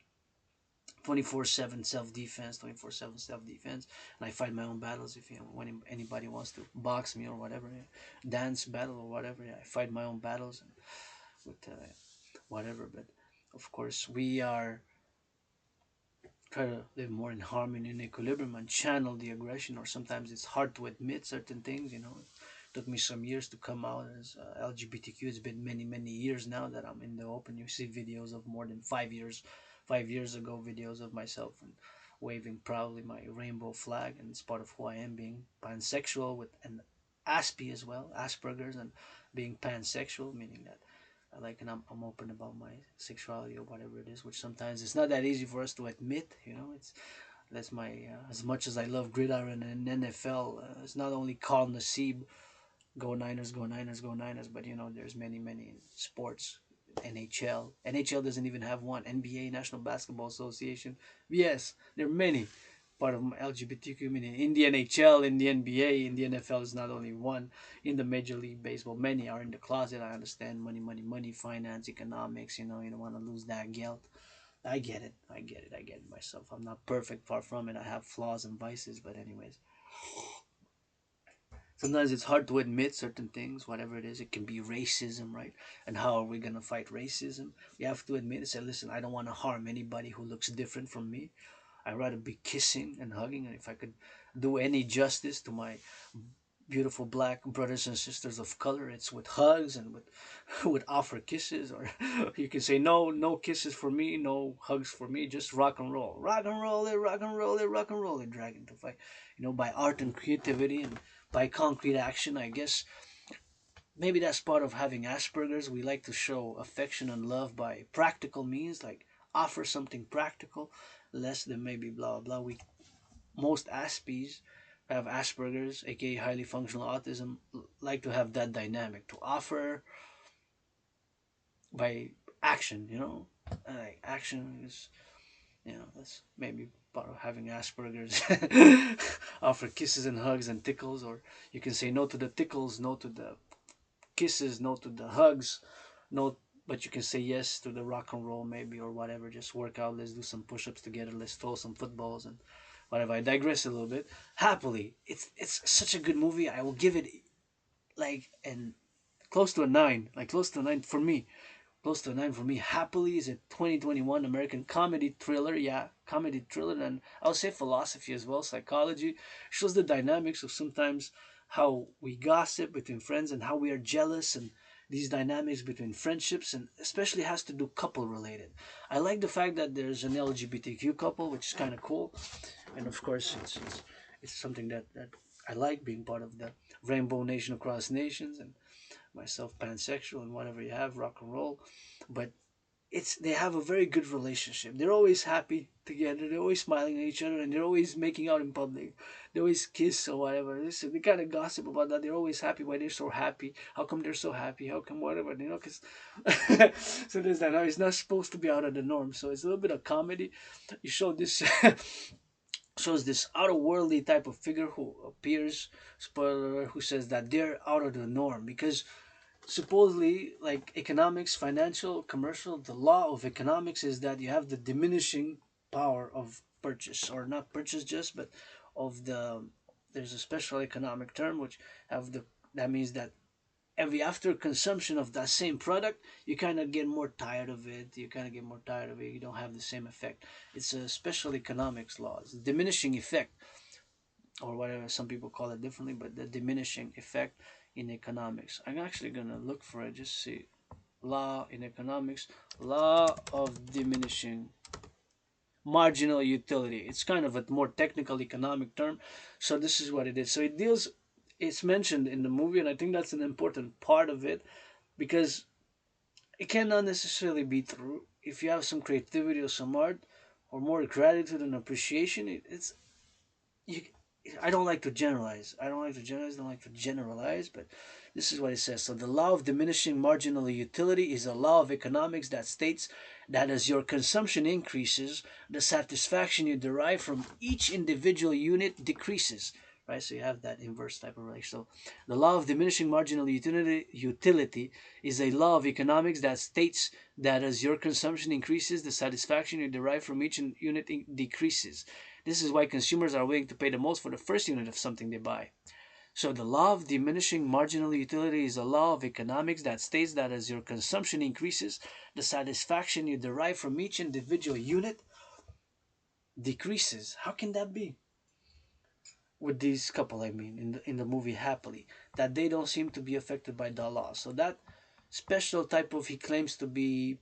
24/7 self-defense, 24/7 self-defense, and I fight my own battles. If when anybody wants to box me or whatever, yeah, dance battle or whatever, yeah, I fight my own battles and with whatever. But of course, we are try to live more in harmony and equilibrium and channel the aggression. Or sometimes it's hard to admit certain things. It took me some years to come out as LGBTQ. It's been many years now that I'm in the open. You see videos of more than 5 years, 5 years ago, videos of myself and waving proudly my rainbow flag, and it's part of who I am, being pansexual with an Aspie as well, Asperger's, and being pansexual, meaning that I like, and I'm open about my sexuality or whatever it is, which sometimes it's not that easy for us to admit. That's my as much as I love gridiron and NFL. It's not only Carl Nassib, go Niners, go Niners, go Niners, but there's many sports. NHL doesn't even have one. NBA, National Basketball Association. Yes, there are many part of my LGBTQ community. In the NHL, in the NBA, in the NFL is not only one. In the Major League Baseball, many are in the closet. I understand money, finance, economics. You don't want to lose that guilt. I get it. I get it myself. I'm not perfect, far from it. I have flaws and vices, but anyways, sometimes it's hard to admit certain things, whatever it is. It can be racism, right? And how are we gonna fight racism? We have to admit and say, listen, I don't want to harm anybody who looks different from me. I'd rather be kissing and hugging, and if I could do any justice to my beautiful black brothers and sisters of color, it's with hugs and with with offer kisses. Or you can say no kisses for me, no hugs for me, just rock and roll it, rock and roll it, rock and roll it, Dragon to fight. By art and creativity and by concrete action, I guess. Maybe that's part of having Asperger's. We like to show affection and love by practical means, like offer something practical, less than maybe blah blah. We Most Aspies have Asperger's, aka highly functional autism, like to have that dynamic to offer by action. Like action is, that's maybe part of having Asperger's. Offer kisses and hugs and tickles, or you can say no to the tickles, no to the kisses, no to the hugs, no. But you can say yes to the rock and roll, maybe, or whatever. Just work out. Let's do some push-ups together. Let's throw some footballs and whatever. I digress a little bit. Happily, it's such a good movie. I will give it like and close to a 9, like close to a 9 for me. Close to a 9 for me. Happily is a 2021 American comedy thriller. Yeah, comedy thriller, and I'll say philosophy as well, psychology. Shows the dynamics of sometimes how we gossip between friends and how we are jealous, and these dynamics between friendships, and especially has to do couple related. I like the fact that there's an LGBTQ couple, which is kind of cool, and of course it's something that I like, being part of the Rainbow Nation across nations, and myself pansexual and whatever you have, rock and roll. But they have a very good relationship. They're always happy together. They're always smiling at each other, and they're always making out in public. They always kiss or whatever. They kind of gossip about that. They're always happy. Why they're so happy? How come they're so happy? How come whatever? Because so there's that. Now it's not supposed to be out of the norm. So it's a little bit of comedy. You show this. Shows this outer-worldly type of figure who appears, spoiler alert, who says that they're out of the norm because supposedly, like economics, financial, commercial, the law of economics is that you have the diminishing power of purchase, or not purchase just, but of the, there's a special economic term which have the, that means that every after consumption of that same product, you kind of get more tired of it. You don't have the same effect. It's a special economics law. It's a diminishing effect, or whatever some people call it differently, but the diminishing effect in economics. I'm actually gonna look for it. Just see law in economics, law of diminishing marginal utility. It's kind of a more technical economic term. So this is what it is. So it deals. It's mentioned in the movie, and I think that's an important part of it because it cannot necessarily be true. If you have some creativity or some art or more gratitude and appreciation, it's you. I don't like to generalize. I don't like to generalize. I don't like to generalize, but this is what it says. So the law of diminishing marginal utility is a law of economics that states that as your consumption increases, the satisfaction you derive from each individual unit decreases. right? So you have that inverse type of relation. So the law of diminishing marginal utility is a law of economics that states that as your consumption increases, the satisfaction you derive from each unit decreases. This is why consumers are willing to pay the most for the first unit of something they buy. So the law of diminishing marginal utility is a law of economics that states that as your consumption increases, the satisfaction you derive from each individual unit decreases. How can that be? With these couple, I mean, in the movie Happily, that they don't seem to be affected by the law. So that special type of, he claims to be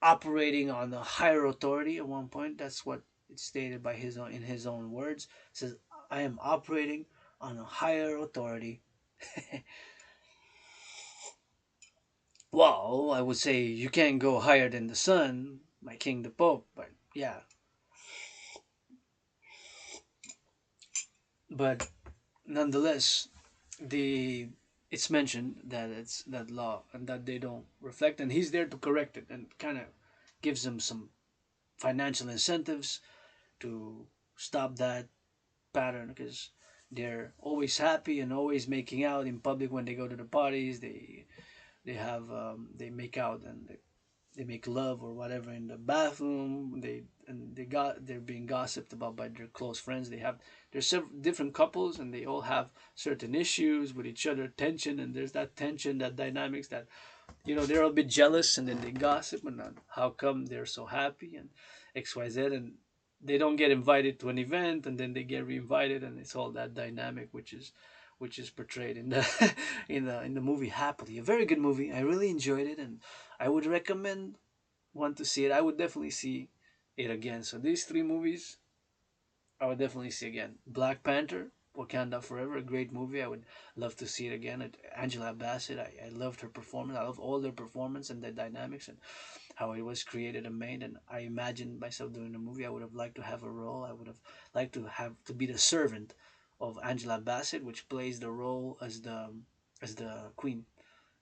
operating on a higher authority at one point. That's what it's stated by his own, in his own words. It says, I am operating on a higher authority. Well, I would say you can't go higher than the sun, my king the pope, but yeah. But nonetheless, the it's mentioned that it's that law and that they don't reflect, and he's there to correct it and kind of gives them some financial incentives to stop that pattern, because they're always happy and always making out in public. When they go to the parties, they have they make out, and they make love or whatever in the bathroom. They're being gossiped about by their close friends. There's several different couples, and they all have certain issues with each other, tension, and there's that tension, that dynamics, that they're a bit jealous, and then they gossip and how come they're so happy and XYZ, and they don't get invited to an event, and then they get reinvited, and it's all that dynamic, which is portrayed in the in the movie Happily. A very good movie. I really enjoyed it, and I would recommend one to see it. I would definitely see it again. So these three movies I would definitely see again. Black Panther, Wakanda Forever, a great movie. I would love to see it again. Angela Bassett, I loved her performance. I love all their performance and the dynamics and how it was created and made. And I imagined myself doing the movie. I would have liked to have a role. I would have liked to be the servant of Angela Bassett, which plays the role as the queen,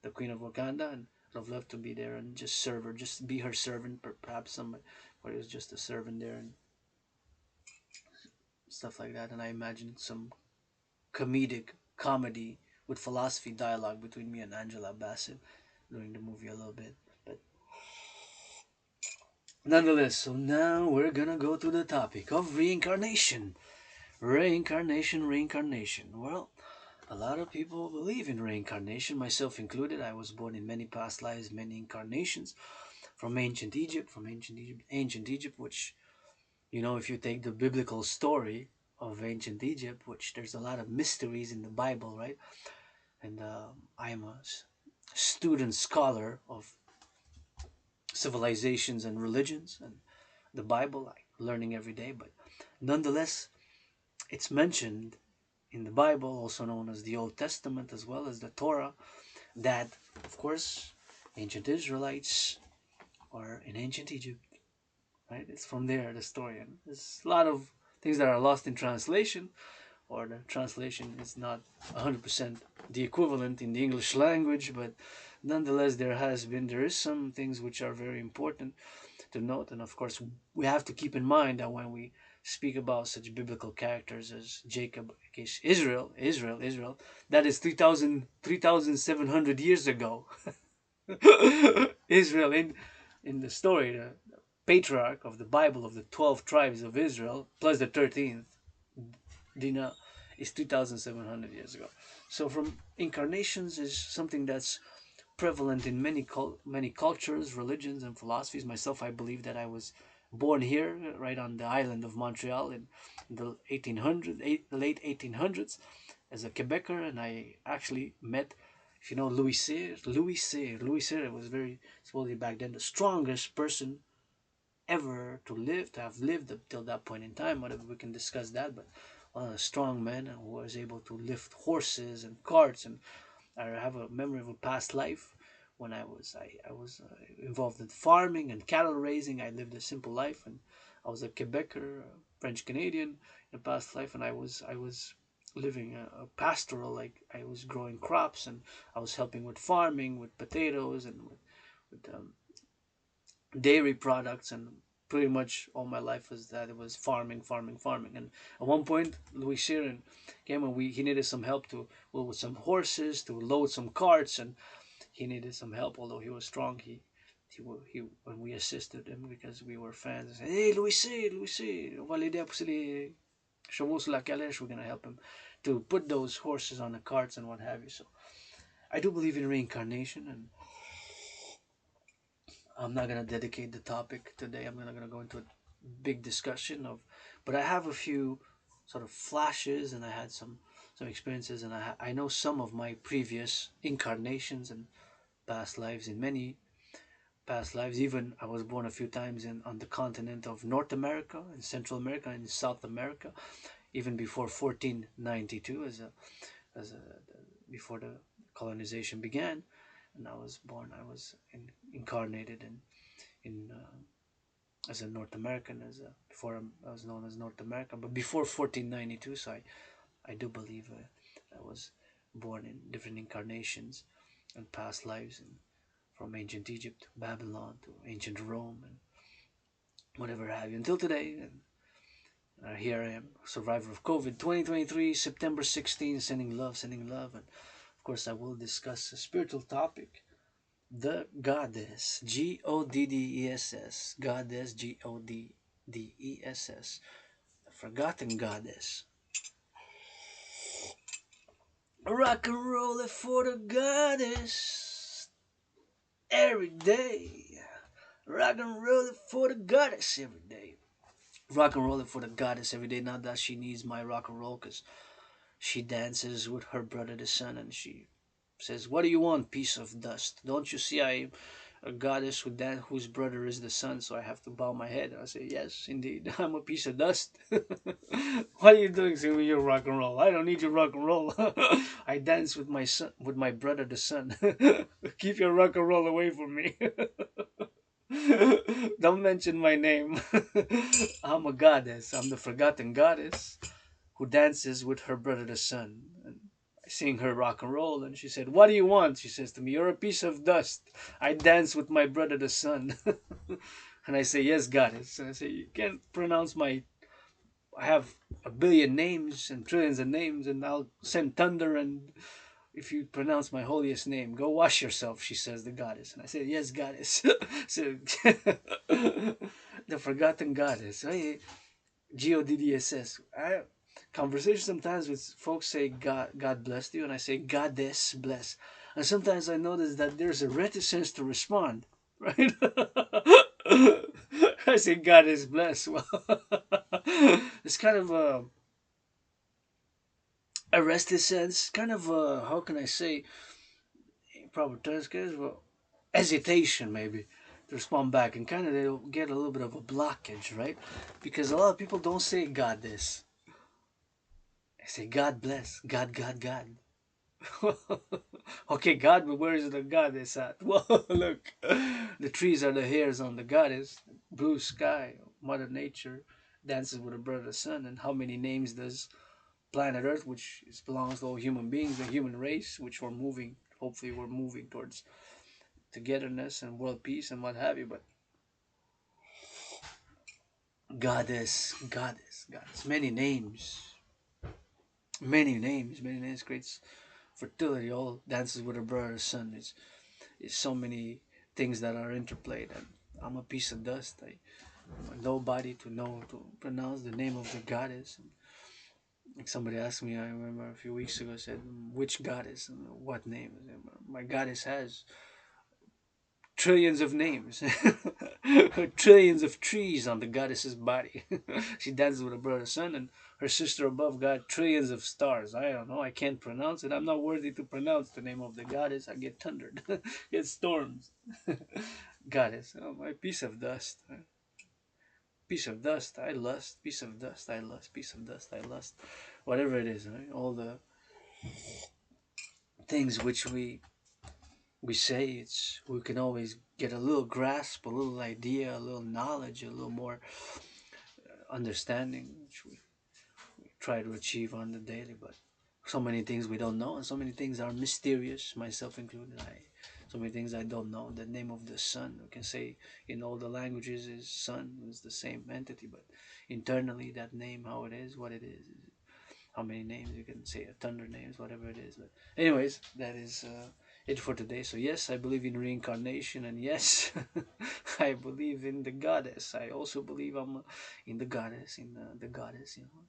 the queen of Wakanda, and I'd love to be there and just serve her, just be her servant, perhaps somebody, but it was just a servant there and stuff like that. And I imagined some comedy with philosophy dialogue between me and Angela Bassett during the movie a little bit. But nonetheless, so now we're gonna go to the topic of reincarnation. Reincarnation. Well, a lot of people believe in reincarnation, myself included. I was born in many past lives, many incarnations from ancient Egypt, which, if you take the biblical story of ancient Egypt, which there's a lot of mysteries in the Bible, right? And I am a student scholar of civilizations and religions and the Bible, like learning every day. But nonetheless, it's mentioned in the Bible, also known as the Old Testament as well as the Torah, that, of course, ancient Israelites are in ancient Egypt, right? It's from there, the story. And there's a lot of things that are lost in translation, or the translation is not 100% the equivalent in the English language, but nonetheless, there is some things which are very important to note. And of course, we have to keep in mind that when we speak about such biblical characters as Jacob, Israel, that is 3,700 years ago. Israel, in the story, the patriarch of the Bible of the 12 tribes of Israel, plus the 13th, Dinah, is 2,700 years ago. So from incarnations is something that's prevalent in many cultures, religions, and philosophies. Myself, I believe that I was born here, right on the island of Montreal, in the late 1800s, as a Quebecer, and I actually met, if you know Louis Cyr was very supposedly back then the strongest person ever to have lived up till that point in time. Whatever, we can discuss that, but one of the strong men who was able to lift horses and carts. And I have a memory of a past life when I was involved in farming and cattle raising. I lived a simple life, and I was a Quebecer, French Canadian in a past life, and I was living a pastoral, like I was growing crops, and I was helping with farming, with potatoes, and with dairy products, and pretty much all my life was that it was farming, farming, farming. And at one point, Louis Sheeran came and he needed some help to well, with some horses to load some carts, and he needed some help. Although he was strong, he when we assisted him because we were fans. Said, hey, Louis C, on va l'aider à pousser les chevaux sur la calèche. We're gonna help him to put those horses on the carts and what have you. So I do believe in reincarnation, and I'm not gonna dedicate the topic today. I'm not gonna go into a big discussion of, but I have a few sort of flashes, and I had some experiences, and I know some of my previous incarnations and past lives in many past lives. Even I was born a few times in on the continent of North America, in Central America, and South America, even before 1492, as a before the colonization began. And I was born. I was incarnated in as a North American, as a before I was known as North America, but before 1492. So I do believe I was born in different incarnations and past lives, and from ancient Egypt, Babylon to ancient Rome, and whatever have you until today. And here I am, survivor of COVID 2023, September 16, sending love, and of course I will discuss a spiritual topic. The goddess, Goddess, goddess, Goddess, the forgotten goddess. Rock and roll it for the goddess every day. Rock and roll it for the goddess every day. Rock and roll it for the goddess every day. Not that she needs my rock and roll, because she dances with her brother the sun, and she says, "What do you want, piece of dust? Don't you see I am a goddess whose brother is the sun, so I have to bow my head?" And I say, "Yes, indeed, I'm a piece of dust." What are you doing, say, with your rock and roll? I don't need your rock and roll. I dance with my son, with my brother the sun. Keep your rock and roll away from me. Don't mention my name. I'm a goddess. I'm the forgotten goddess who dances with her brother the sun. And I sing her rock and roll, and she said, "What do you want?" She says to me, "You're a piece of dust. I dance with my brother the sun." And I say, "Yes, goddess." And I say, "You can't pronounce my. I have a billion names and trillions of names, and I'll send thunder and if you pronounce my holiest name, go wash yourself," she says, the goddess. And I said, "Yes, goddess." So, the forgotten goddess. Hey, Goddess. I conversation sometimes with folks say God bless you, and I say Goddess bless. And sometimes I notice that there's a reticence to respond, right? I say Goddess bless. Well, it's kind of a rested sense, kind of how can I say, proper terms, well, hesitation maybe to respond back, and kind of they'll get a little bit of a blockage, right? Because a lot of people don't say God this. They say God bless, God. Okay, God, but where is the goddess at? Well, look, the trees are the hairs on the goddess. Blue sky, Mother Nature dances with her brother sun. And how many names does planet Earth, which belongs to all human beings, the human race, which we're moving, hopefully we're moving towards togetherness and world peace and what have you. But goddess, many names, creates fertility, all dances with her brother's son. It's so many things that are interplayed, and I'm a piece of dust. Nobody to know to pronounce the name of the goddess. Like somebody asked me, I remember a few weeks ago, said, "Which goddess? What name?" My goddess has trillions of names, trillions of trees on the goddess's body. She dances with her brother's son, and her sister above got trillions of stars. I don't know. I can't pronounce it. I'm not worthy to pronounce the name of the goddess. I get thundered, get storms. Goddess, oh, my piece of dust. Piece of dust, I lust. Piece of dust, I lust. Piece of dust, I lust. Whatever it is, right? All the things which we say, it's we can always get a little grasp, a little idea, a little knowledge, a little more understanding, which we try to achieve on the daily. But so many things we don't know, and so many things are mysterious, myself included. I so many things I don't know. The name of the sun, we can say in all the languages is sun, is the same entity, but internally that name, how it is, what it is, how many names you can say, a thunder names, whatever it is. But anyways, that is it for today. So yes, I believe in reincarnation, and yes, I believe in the goddess. I also believe I'm in the goddess, in the goddess. You know,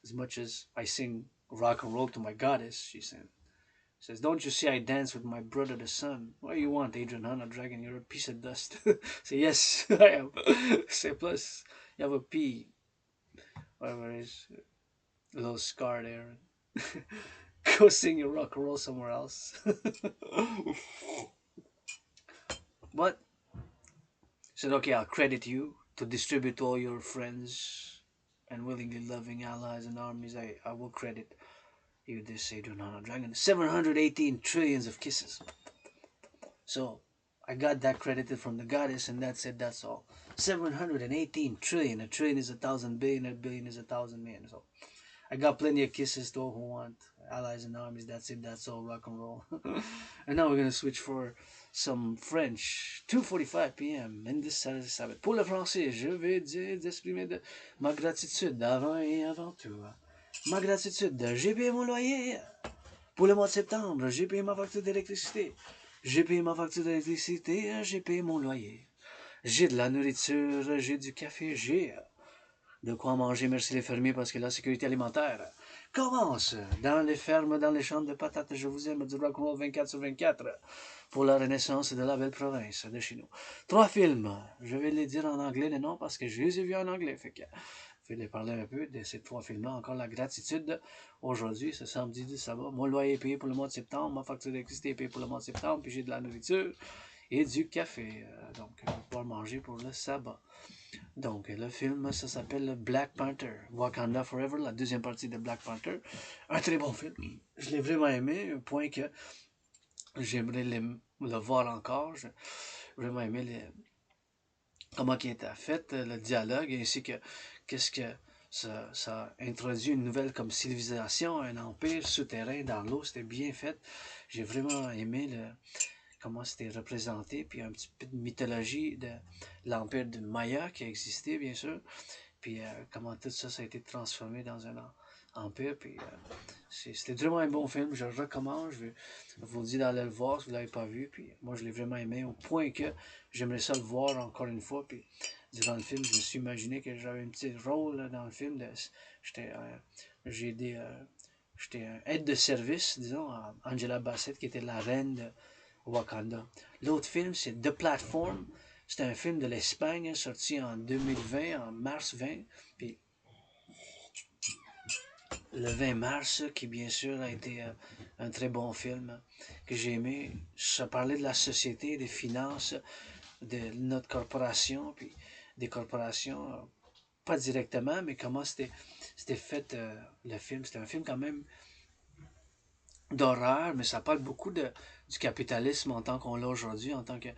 as much as I sing rock and roll to my goddess, she says, "Don't you see I dance with my brother the sun? What do you want, Adrian Hanna Dragan? You're a piece of dust." Say, yes, I am. Say, plus, you have a P, whatever it is, a little scar there. Go sing your rock and roll somewhere else. But, said, okay, I'll credit you to distribute to all your friends and willingly loving allies and armies. I will credit you this, Adrian Hanna Dragan. 718 trillions of kisses. So I got that credited from the goddess, and that's it. That's all. 718 trillion. A trillion is 1,000 billion. A billion is 1,000 million. So I got plenty of kisses to all who want allies and armies. That's it. That's all. Rock and roll. And now we're gonna switch for some French. 2:45 p.m. in this Saturday Sabbath. Pour le français, je vais dire d'exprimer de ma gratitude avant et avant tout. Ma gratitude. J'ai payé mon loyer. Pour le mois de septembre, j'ai payé ma facture d'électricité. J'ai payé ma facture d'électricité, j'ai payé mon loyer. J'ai de la nourriture, j'ai du café, j'ai de quoi manger, merci les fermiers, parce que la sécurité alimentaire commence dans les fermes, dans les champs de patates. Je vous aime, du rock'n'roll 24/24 pour la renaissance de la belle province de chez nous. 3 films, je vais les dire en anglais les noms parce que je les ai vus en anglais, fait que je vais les parler un peu de ces 3 films-là. Encore la gratitude. Aujourd'hui, ce samedi du sabbat, mon loyer est payé pour le mois de septembre, ma facture d'électricité est payée pour le mois de septembre, puis j'ai de la nourriture et du café. Donc, je vais pouvoir manger pour le sabbat. Donc, le film, ça s'appelle Black Panther, Wakanda Forever, la deuxième partie de Black Panther. Un très bon film. Je l'ai vraiment aimé, au point que j'aimerais le voir encore. J'ai vraiment aimé comment il était fait, le dialogue, ainsi que qu'est-ce que ça introduit une nouvelle comme civilisation, un empire souterrain dans l'eau. C'était bien fait. J'ai vraiment aimé comment c'était représenté, puis un petit peu de mythologie de l'empire de Maya qui a existé, bien sûr, puis comment tout ça, ça a été transformé dans un empire, puis c'était vraiment un bon film, je le recommande, je vous dis d'aller le voir si vous ne l'avez pas vu, puis moi je l'ai vraiment aimé, au point que j'aimerais ça le voir encore une fois, puis durant le film, je me suis imaginé que j'avais un petit rôle là, dans le film, j'étais j'étais un aide de service, disons, à Angela Bassett, qui était la reine de Wakanda. L'autre film, c'est The Platform. C'est un film de l'Espagne sorti en 2020, en mars 20. Puis le 20 mars, qui bien sûr a été un très bon film que j'ai aimé. Ça parlait de la société, des finances, de notre corporation, puis des corporations, pas directement, mais comment c'était fait le film. C'était un film quand même d'horreur, mais ça parle beaucoup du capitalisme en tant qu'on l'a aujourd'hui, en tant que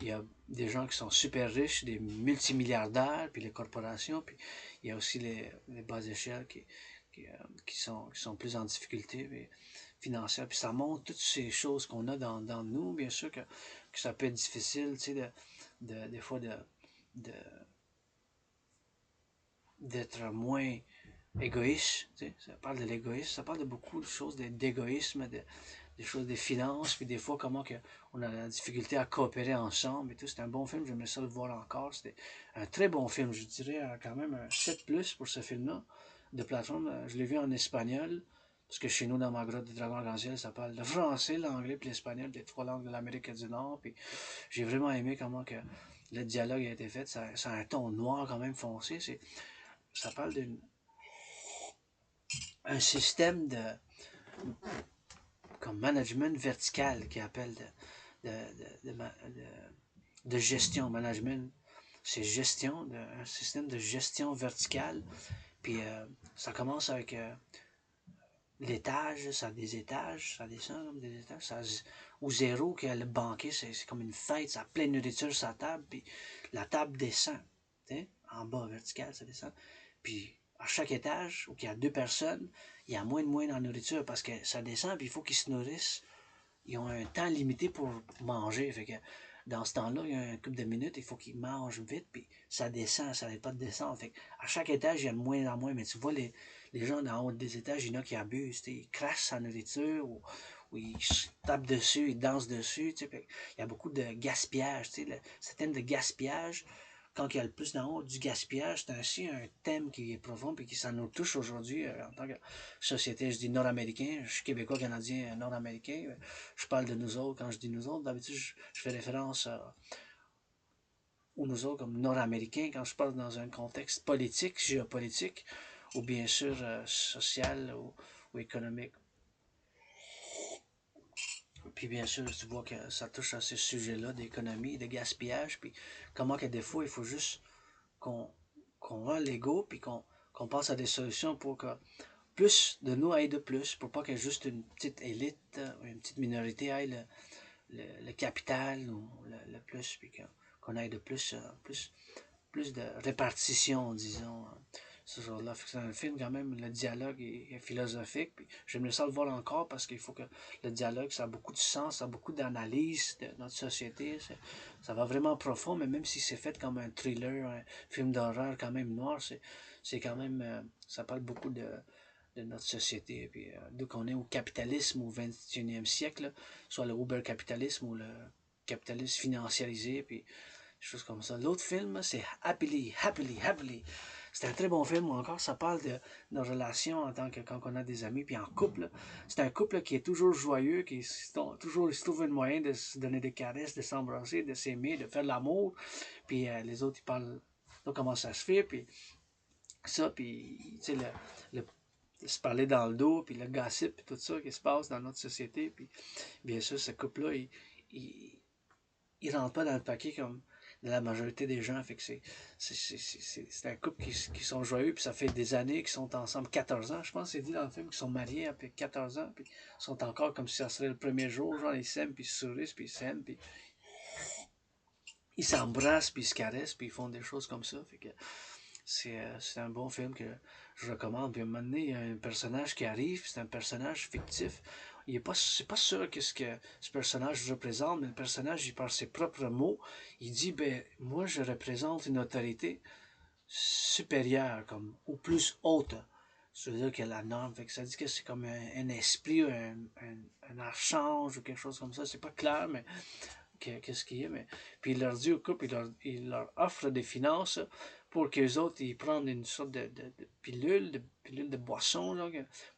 il y a des gens qui sont super riches, des multimilliardaires, puis les corporations, puis il y a aussi les bas échelles qui, qui sont plus en difficulté financière. Puis ça montre toutes ces choses qu'on a dans nous, bien sûr que ça peut être difficile, tu sais, des fois de, d'être moins égoïste. Tu sais, ça parle de l'égoïsme, ça parle de beaucoup de choses, d'égoïsme, des choses des finances, puis des fois comment que on a la difficulté à coopérer ensemble et tout. C'est un bon film, j'aimerais ça le voir encore. C'était un très bon film, je dirais quand même un 7+ pour ce film-là de plateforme. Je l'ai vu en espagnol, parce que chez nous, dans ma grotte de Dragan arc-en-ciel, ça parle le français, l'anglais puis l'espagnol, les 3 langues de l'Amérique du Nord. Puis j'ai vraiment aimé comment que le dialogue a été fait. Ça a un ton noir quand même foncé. Ça parle d'un système comme management vertical qui appelle de gestion. Management, c'est gestion, un système de gestion verticale. Puis ça commence avec l'étage, ça a des étages, ça descend comme des étages. Au zéro, que le banquet, c'est comme une fête, ça a plein de nourriture sur la table, puis la table descend. En bas, vertical, ça descend. Puis à chaque étage, où il y a 2 personnes, il y a moins de la nourriture parce que ça descend, puis il faut qu'ils se nourrissent ils ont un temps limité pour manger. Fait que dans ce temps-là, il y a un couple de minutes, il faut qu'ils mangent vite, puis ça descend, ça n'arrête pas de descendre. Fait que à chaque étage, il y a de moins en moins, mais tu vois les gens en haut des étages, il y en a qui abusent, ils crachent sa nourriture, ou ils tapent dessus, ils dansent dessus. Il y a beaucoup de gaspillage. Ce thème de gaspillage, quand il y a le plus d'en haut du gaspillage, c'est aussi un thème qui est profond et qui ça nous touche aujourd'hui en tant que société. Je dis nord-américain, je suis québécois, canadien, nord-américain. Je parle de nous autres. Quand je dis nous autres, d'habitude, je fais référence aux nous autres comme nord-américains quand je parle dans un contexte politique, géopolitique, ou bien sûr social ou économique. Puis bien sûr, tu vois que ça touche à ces sujets-là d'économie, de gaspillage, puis comment que des fois, il faut juste qu'on rend l'ego, puis qu'on pense à des solutions pour que plus de nous aille de plus, pour pas que juste une petite élite, une petite minorité aille le capital ou le plus, puis qu'on aille de plus, plus de répartition, disons, ce genre-là. C'est un film quand même, le dialogue est philosophique. Puis j'aimerais ça le voir encore parce qu'il faut que le dialogue, ça a beaucoup de sens, ça a beaucoup d'analyse de notre société. Ça va vraiment profond, mais même si c'est fait comme un thriller, un film d'horreur quand même noir, c'est quand même, ça parle beaucoup de notre société. Puis d'où qu'on est au capitalisme au 21e siècle, là, soit le uber-capitalisme ou le capitalisme financiarisé, puis des choses comme ça. L'autre film, c'est Happily. C'est un très bon film, encore ça parle de nos relations en tant que quand on a des amis, puis en couple. C'est un couple qui est toujours joyeux, qui toujours se trouve un moyen de se donner des caresses, de s'embrasser, de s'aimer, de faire l'amour. Puis les autres, ils parlent de comment ça se fait, puis ça, puis tu sais, le se parler dans le dos, puis le gossip, puis tout ça qui se passe dans notre société. Puis bien sûr, ce couple-là, il rentre pas dans le paquet comme de la majorité des gens. Fait que c'est un couple qui sont joyeux, puis ça fait des années qu'ils sont ensemble, 14 ans. Je pense que c'est dit dans le film qu'ils sont mariés après 14 ans, puis ils sont encore comme si ça serait le premier jour. Genre, ils s'aiment, puis ils se sourient, puis ils s'aiment, puis ils s'embrassent, puis ils se caressent, puis ils font des choses comme ça. Fait que c'est un bon film que je recommande. Puis à un moment donné, il y a un personnage qui arrive, c'est un personnage fictif. C'est pas sûr qu'est-ce que ce personnage représente, mais le personnage, il par ses propres mots, il dit, ben, moi, je représente une autorité supérieure, comme, ou plus haute. C'est-à-dire que la norme, fait que ça dit que c'est comme un esprit, un archange ou quelque chose comme ça. C'est pas clair, mais qu'est-ce qu'il y a, mais puis il leur dit au couple, il leur offre des finances pour qu'eux autres, ils prennent une sorte de pilule de boisson, là,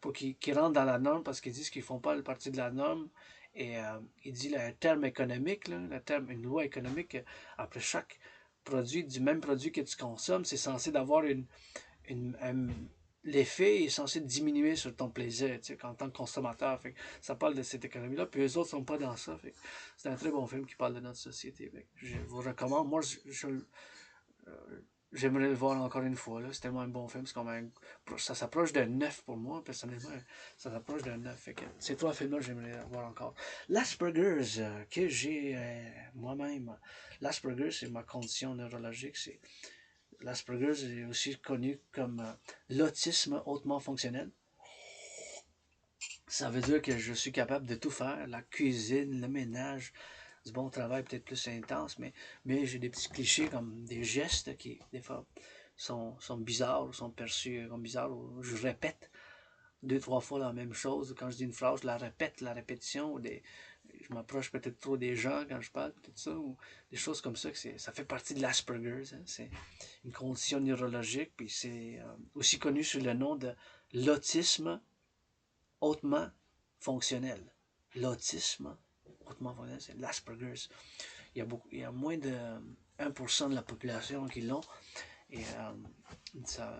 pour qu'ils rentrent dans la norme, parce qu'ils disent qu'ils font pas partie de la norme. Et il dit le terme économique, là, une loi économique, après chaque produit, du même produit que tu consommes, c'est censé d'avoir une, l'effet est censé diminuer sur ton plaisir, tu sais, en tant que consommateur. Fait que ça parle de cette économie-là, puis eux autres sont pas dans ça. C'est un très bon film qui parle de notre société. Je vous recommande. Moi, j'aimerais le voir encore une fois. C'est tellement un bon film. Ça s'approche d'un 9 pour moi, personnellement. Ça s'approche d'un 9. Fait que ces trois films-là, j'aimerais voir encore. L'Asperger's, que j'ai moi-même. L'Asperger's, c'est ma condition neurologique. L'Asperger's est aussi connu comme l'autisme hautement fonctionnel. Ça veut dire que je suis capable de tout faire, la cuisine, le ménage, du bon travail peut-être plus intense, mais j'ai des petits clichés comme des gestes qui, des fois, sont bizarres, ou sont perçus comme bizarres, ou je répète deux, trois fois la même chose. Quand je dis une phrase, je la répète, la répétition, ou je m'approche peut-être trop des gens quand je parle, tout ça, ou des choses comme ça, ça fait partie de l'Asperger's. Hein. C'est une condition neurologique, puis c'est aussi connu sous le nom de l'autisme hautement fonctionnel. L'autisme hautement fonctionnel, c'est l'Asperger's. Il y a moins de 1% de la population qui l'ont. Et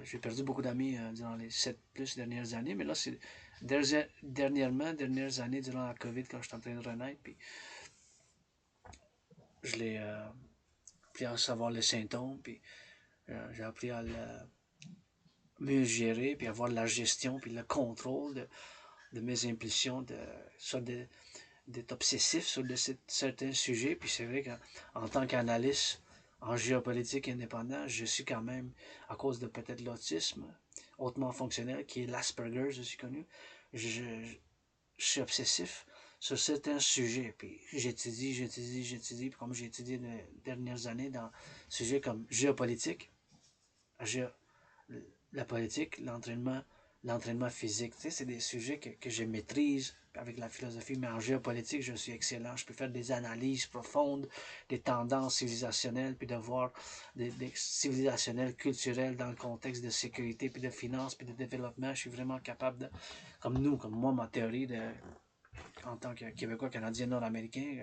j'ai perdu beaucoup d'amis durant les 7 plus dernières années, mais là, c'est dernières années, durant la COVID, quand je suis en train de renaître, puis je l'ai appris à savoir les symptômes, puis j'ai appris à mieux gérer, puis avoir la gestion, puis le contrôle de mes impulsions, soit d'être obsessif sur certains sujets. Puis c'est vrai qu'en tant qu'analyste en géopolitique indépendant, je suis quand même, à cause de peut-être l'autisme hautement fonctionnel, qui est l'Asperger's aussi connu, je suis obsessif sur certains sujets. Puis j'étudie, puis comme j'ai étudié les dernières années dans sujets comme géopolitique, gé la politique, l'entraînement physique. Tu sais, c'est des sujets que je maîtrise avec la philosophie, mais en géopolitique, je suis excellent. Je peux faire des analyses profondes des tendances civilisationnelles, puis de voir des civilisationnelles culturelles dans le contexte de sécurité, puis de finance, puis de développement. Je suis vraiment capable de, comme moi, ma théorie de, en tant que Québécois, Canadien, Nord-Américain,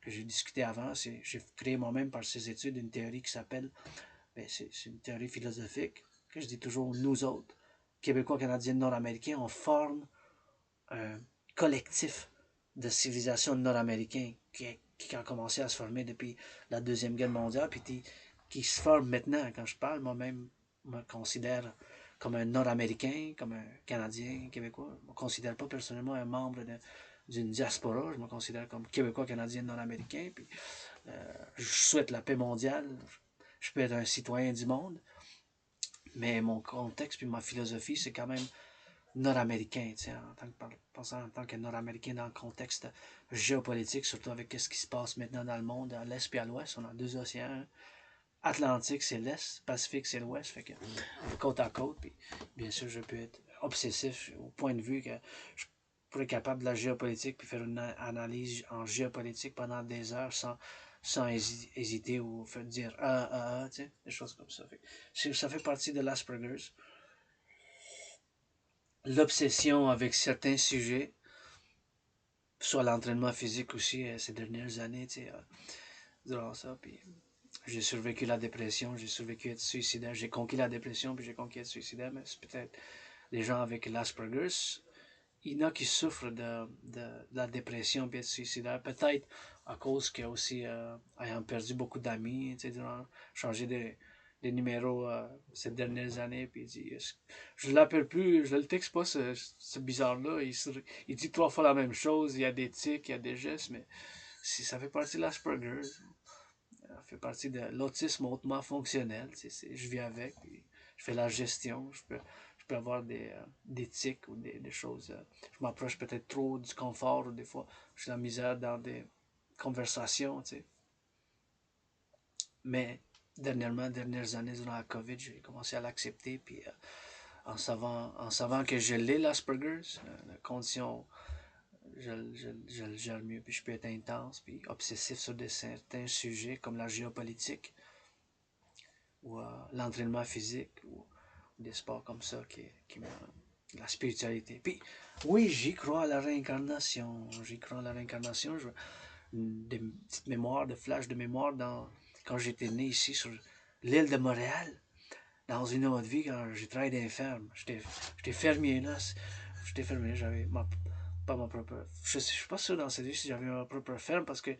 que j'ai discuté avant, j'ai créé moi-même par ces études une théorie qui s'appelle, c'est une théorie philosophique, que je dis toujours, nous autres, Québécois, Canadiens, Nord-Américains, on forme un collectif de civilisation nord-américain qui a commencé à se former depuis la Deuxième Guerre mondiale, puis qui se forme maintenant. Quand je parle, moi-même, me considère comme un Nord-Américain, comme un Canadien, un Québécois. Je ne me considère pas personnellement un membre d'une diaspora. Je me considère comme Québécois, Canadien, Nord-Américain. Puis, je souhaite la paix mondiale. Je peux être un citoyen du monde. Mais mon contexte puis ma philosophie, c'est quand même nord-américain, pensant en tant que nord-américain dans le contexte géopolitique, surtout avec ce qui se passe maintenant dans le monde, à l'est et à l'ouest. On a deux océans. Atlantique, c'est l'est, Pacifique, c'est l'ouest. Fait que côte à côte. Puis, bien sûr, je peux être obsessif au point de vue que je pourrais être capable de la géopolitique puis faire une analyse en géopolitique pendant des heures sans hésiter ou faire dire tu sais, des choses comme ça. Ça fait partie de l'Asperger's. L'obsession avec certains sujets, soit l'entraînement physique aussi ces dernières années, tu sais, durant ça, puis j'ai survécu la dépression, j'ai survécu être suicidaire, j'ai conquis la dépression, puis j'ai conquis être suicidaire, mais c'est peut-être les gens avec l'Asperger's, il y en a qui souffrent de la dépression puis être suicidaire, peut-être à cause que aussi, ayant perdu beaucoup d'amis, tu sais, durant, changer des numéros ces dernières années, puis il dit, je l'appelle plus, je le texte pas ce bizarre-là, il dit trois fois la même chose, il y a des tics, il y a des gestes, mais si ça fait partie de l'Asperger, ça fait partie de l'autisme hautement fonctionnel, je vis avec, puis je fais la gestion, je peux avoir des tics ou des choses, je m'approche peut-être trop du confort, ou des fois, je suis la misère dans des conversations, tu sais. Mais dernières années, durant la COVID, j'ai commencé à l'accepter, puis en savant que je l'ai, l'Asperger's, la condition, je le gère mieux, puis je peux être intense, puis obsessif sur certains sujets, comme la géopolitique, ou l'entraînement physique, ou des sports comme ça, la spiritualité. Puis, oui, j'y crois à la réincarnation, des petites mémoires, de flash de mémoire quand j'étais né ici sur l'île de Montréal, dans une autre vie, quand j'ai travaillé dans les fermes. J'étais fermier là. J'étais fermier, j'avais pas ma propre. Je suis pas sûr dans cette vie si j'avais ma propre ferme parce que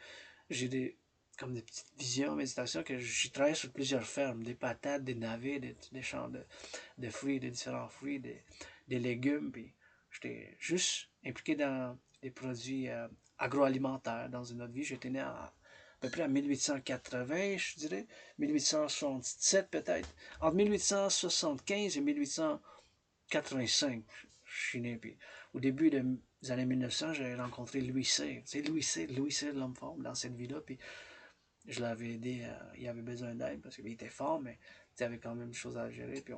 j'ai comme des petites visions, méditations, que j'ai travaillé sur plusieurs fermes, des patates, des navets, des champs de fruits, de différents fruits, des légumes. Puis j'étais juste impliqué dans des produits agroalimentaires dans une autre vie. J'étais né à peu près en 1880, je dirais, 1877 peut-être. Entre 1875 et 1885, je suis né. Puis, au début des années 1900, j'ai rencontré Louis C. C'est Louis C, l'homme fort, dans cette vie-là. Puis, je l'avais aidé, il avait besoin d'aide parce qu'il était fort, mais il avait quand même des choses à gérer. Puis,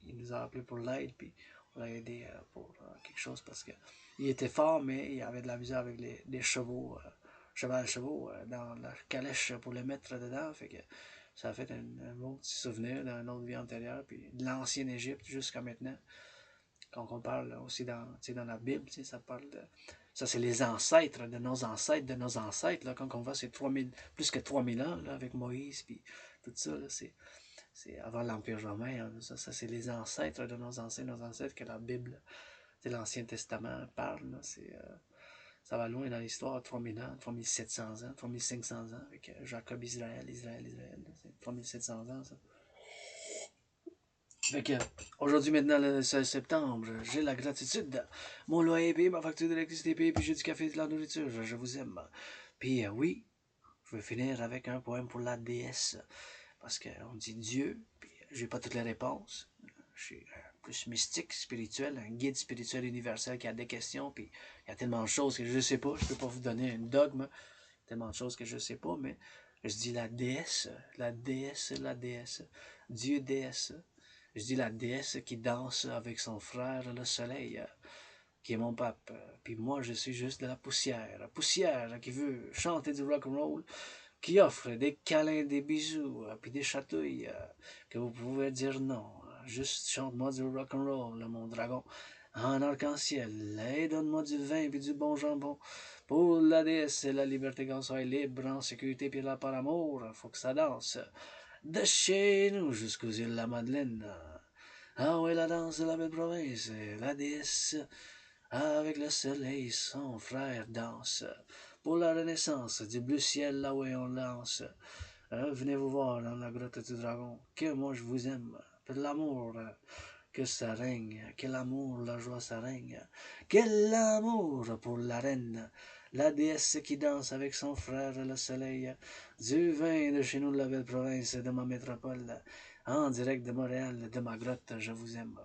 il nous a appelé pour l'aide. Puis, on l'a aidé pour quelque chose parce qu'il était fort, mais il avait de la misère avec les chevaux. Cheval-chevaux dans la calèche pour le mettre dedans. Fait que ça a fait un autre petit souvenir d'une autre vie antérieure, puis de l'ancienne Égypte jusqu'à maintenant. Quand on parle aussi dans la Bible, ça parle de. Ça, c'est les ancêtres de nos ancêtres de nos ancêtres. Là, quand on voit c'est plus que 3000 ans là, avec Moïse, puis tout ça, c'est avant l'Empire romain. Hein, ça c'est les ancêtres de nos ancêtres que la Bible, l'Ancien Testament parle. Là, ça va loin dans l'histoire, 3000 ans, 3700 ans, 3500 ans, avec Jacob, Israël, c'est 3700 ans, ça. Fait que, aujourd'hui, maintenant, le 16 septembre, j'ai la gratitude. Mon loyer est payé, ma facture d'électricité est payée, puis j'ai du café et de la nourriture. Je vous aime. Puis, oui, je vais finir avec un poème pour la déesse. Parce qu'on dit Dieu, puis j'ai pas toutes les réponses. Je suis plus mystique, spirituel, un guide spirituel universel qui a des questions, puis il y a tellement de choses que je sais pas, je peux pas vous donner un dogme, tellement de choses que je sais pas, mais je dis la déesse, la déesse, la déesse, Dieu déesse. Je dis la déesse qui danse avec son frère le soleil, qui est mon pape. Puis moi, je suis juste de la poussière qui veut chanter du rock and roll, qui offre des câlins, des bisous, puis des chatouilles, que vous pouvez dire non. Juste chante-moi du rock and roll, mon dragon, en arc-en-ciel, et donne-moi du vin puis du bon jambon. Pour la déesse et la liberté qu'on soit libre, en sécurité puis là par amour, faut que ça danse. De chez nous jusqu'aux îles de la Madeleine. Ah ouais, la danse de la belle province, la déesse, avec le soleil, son frère danse. Pour la renaissance du bleu ciel, là où on lance. Venez vous voir dans la grotte du dragon, que moi je vous aime. De l'amour, que ça règne, que l'amour, la joie, ça règne. Quel amour pour la reine, la déesse qui danse avec son frère le soleil. Du vin de chez nous de la belle province, de ma métropole, en direct de Montréal, de ma grotte, je vous aime.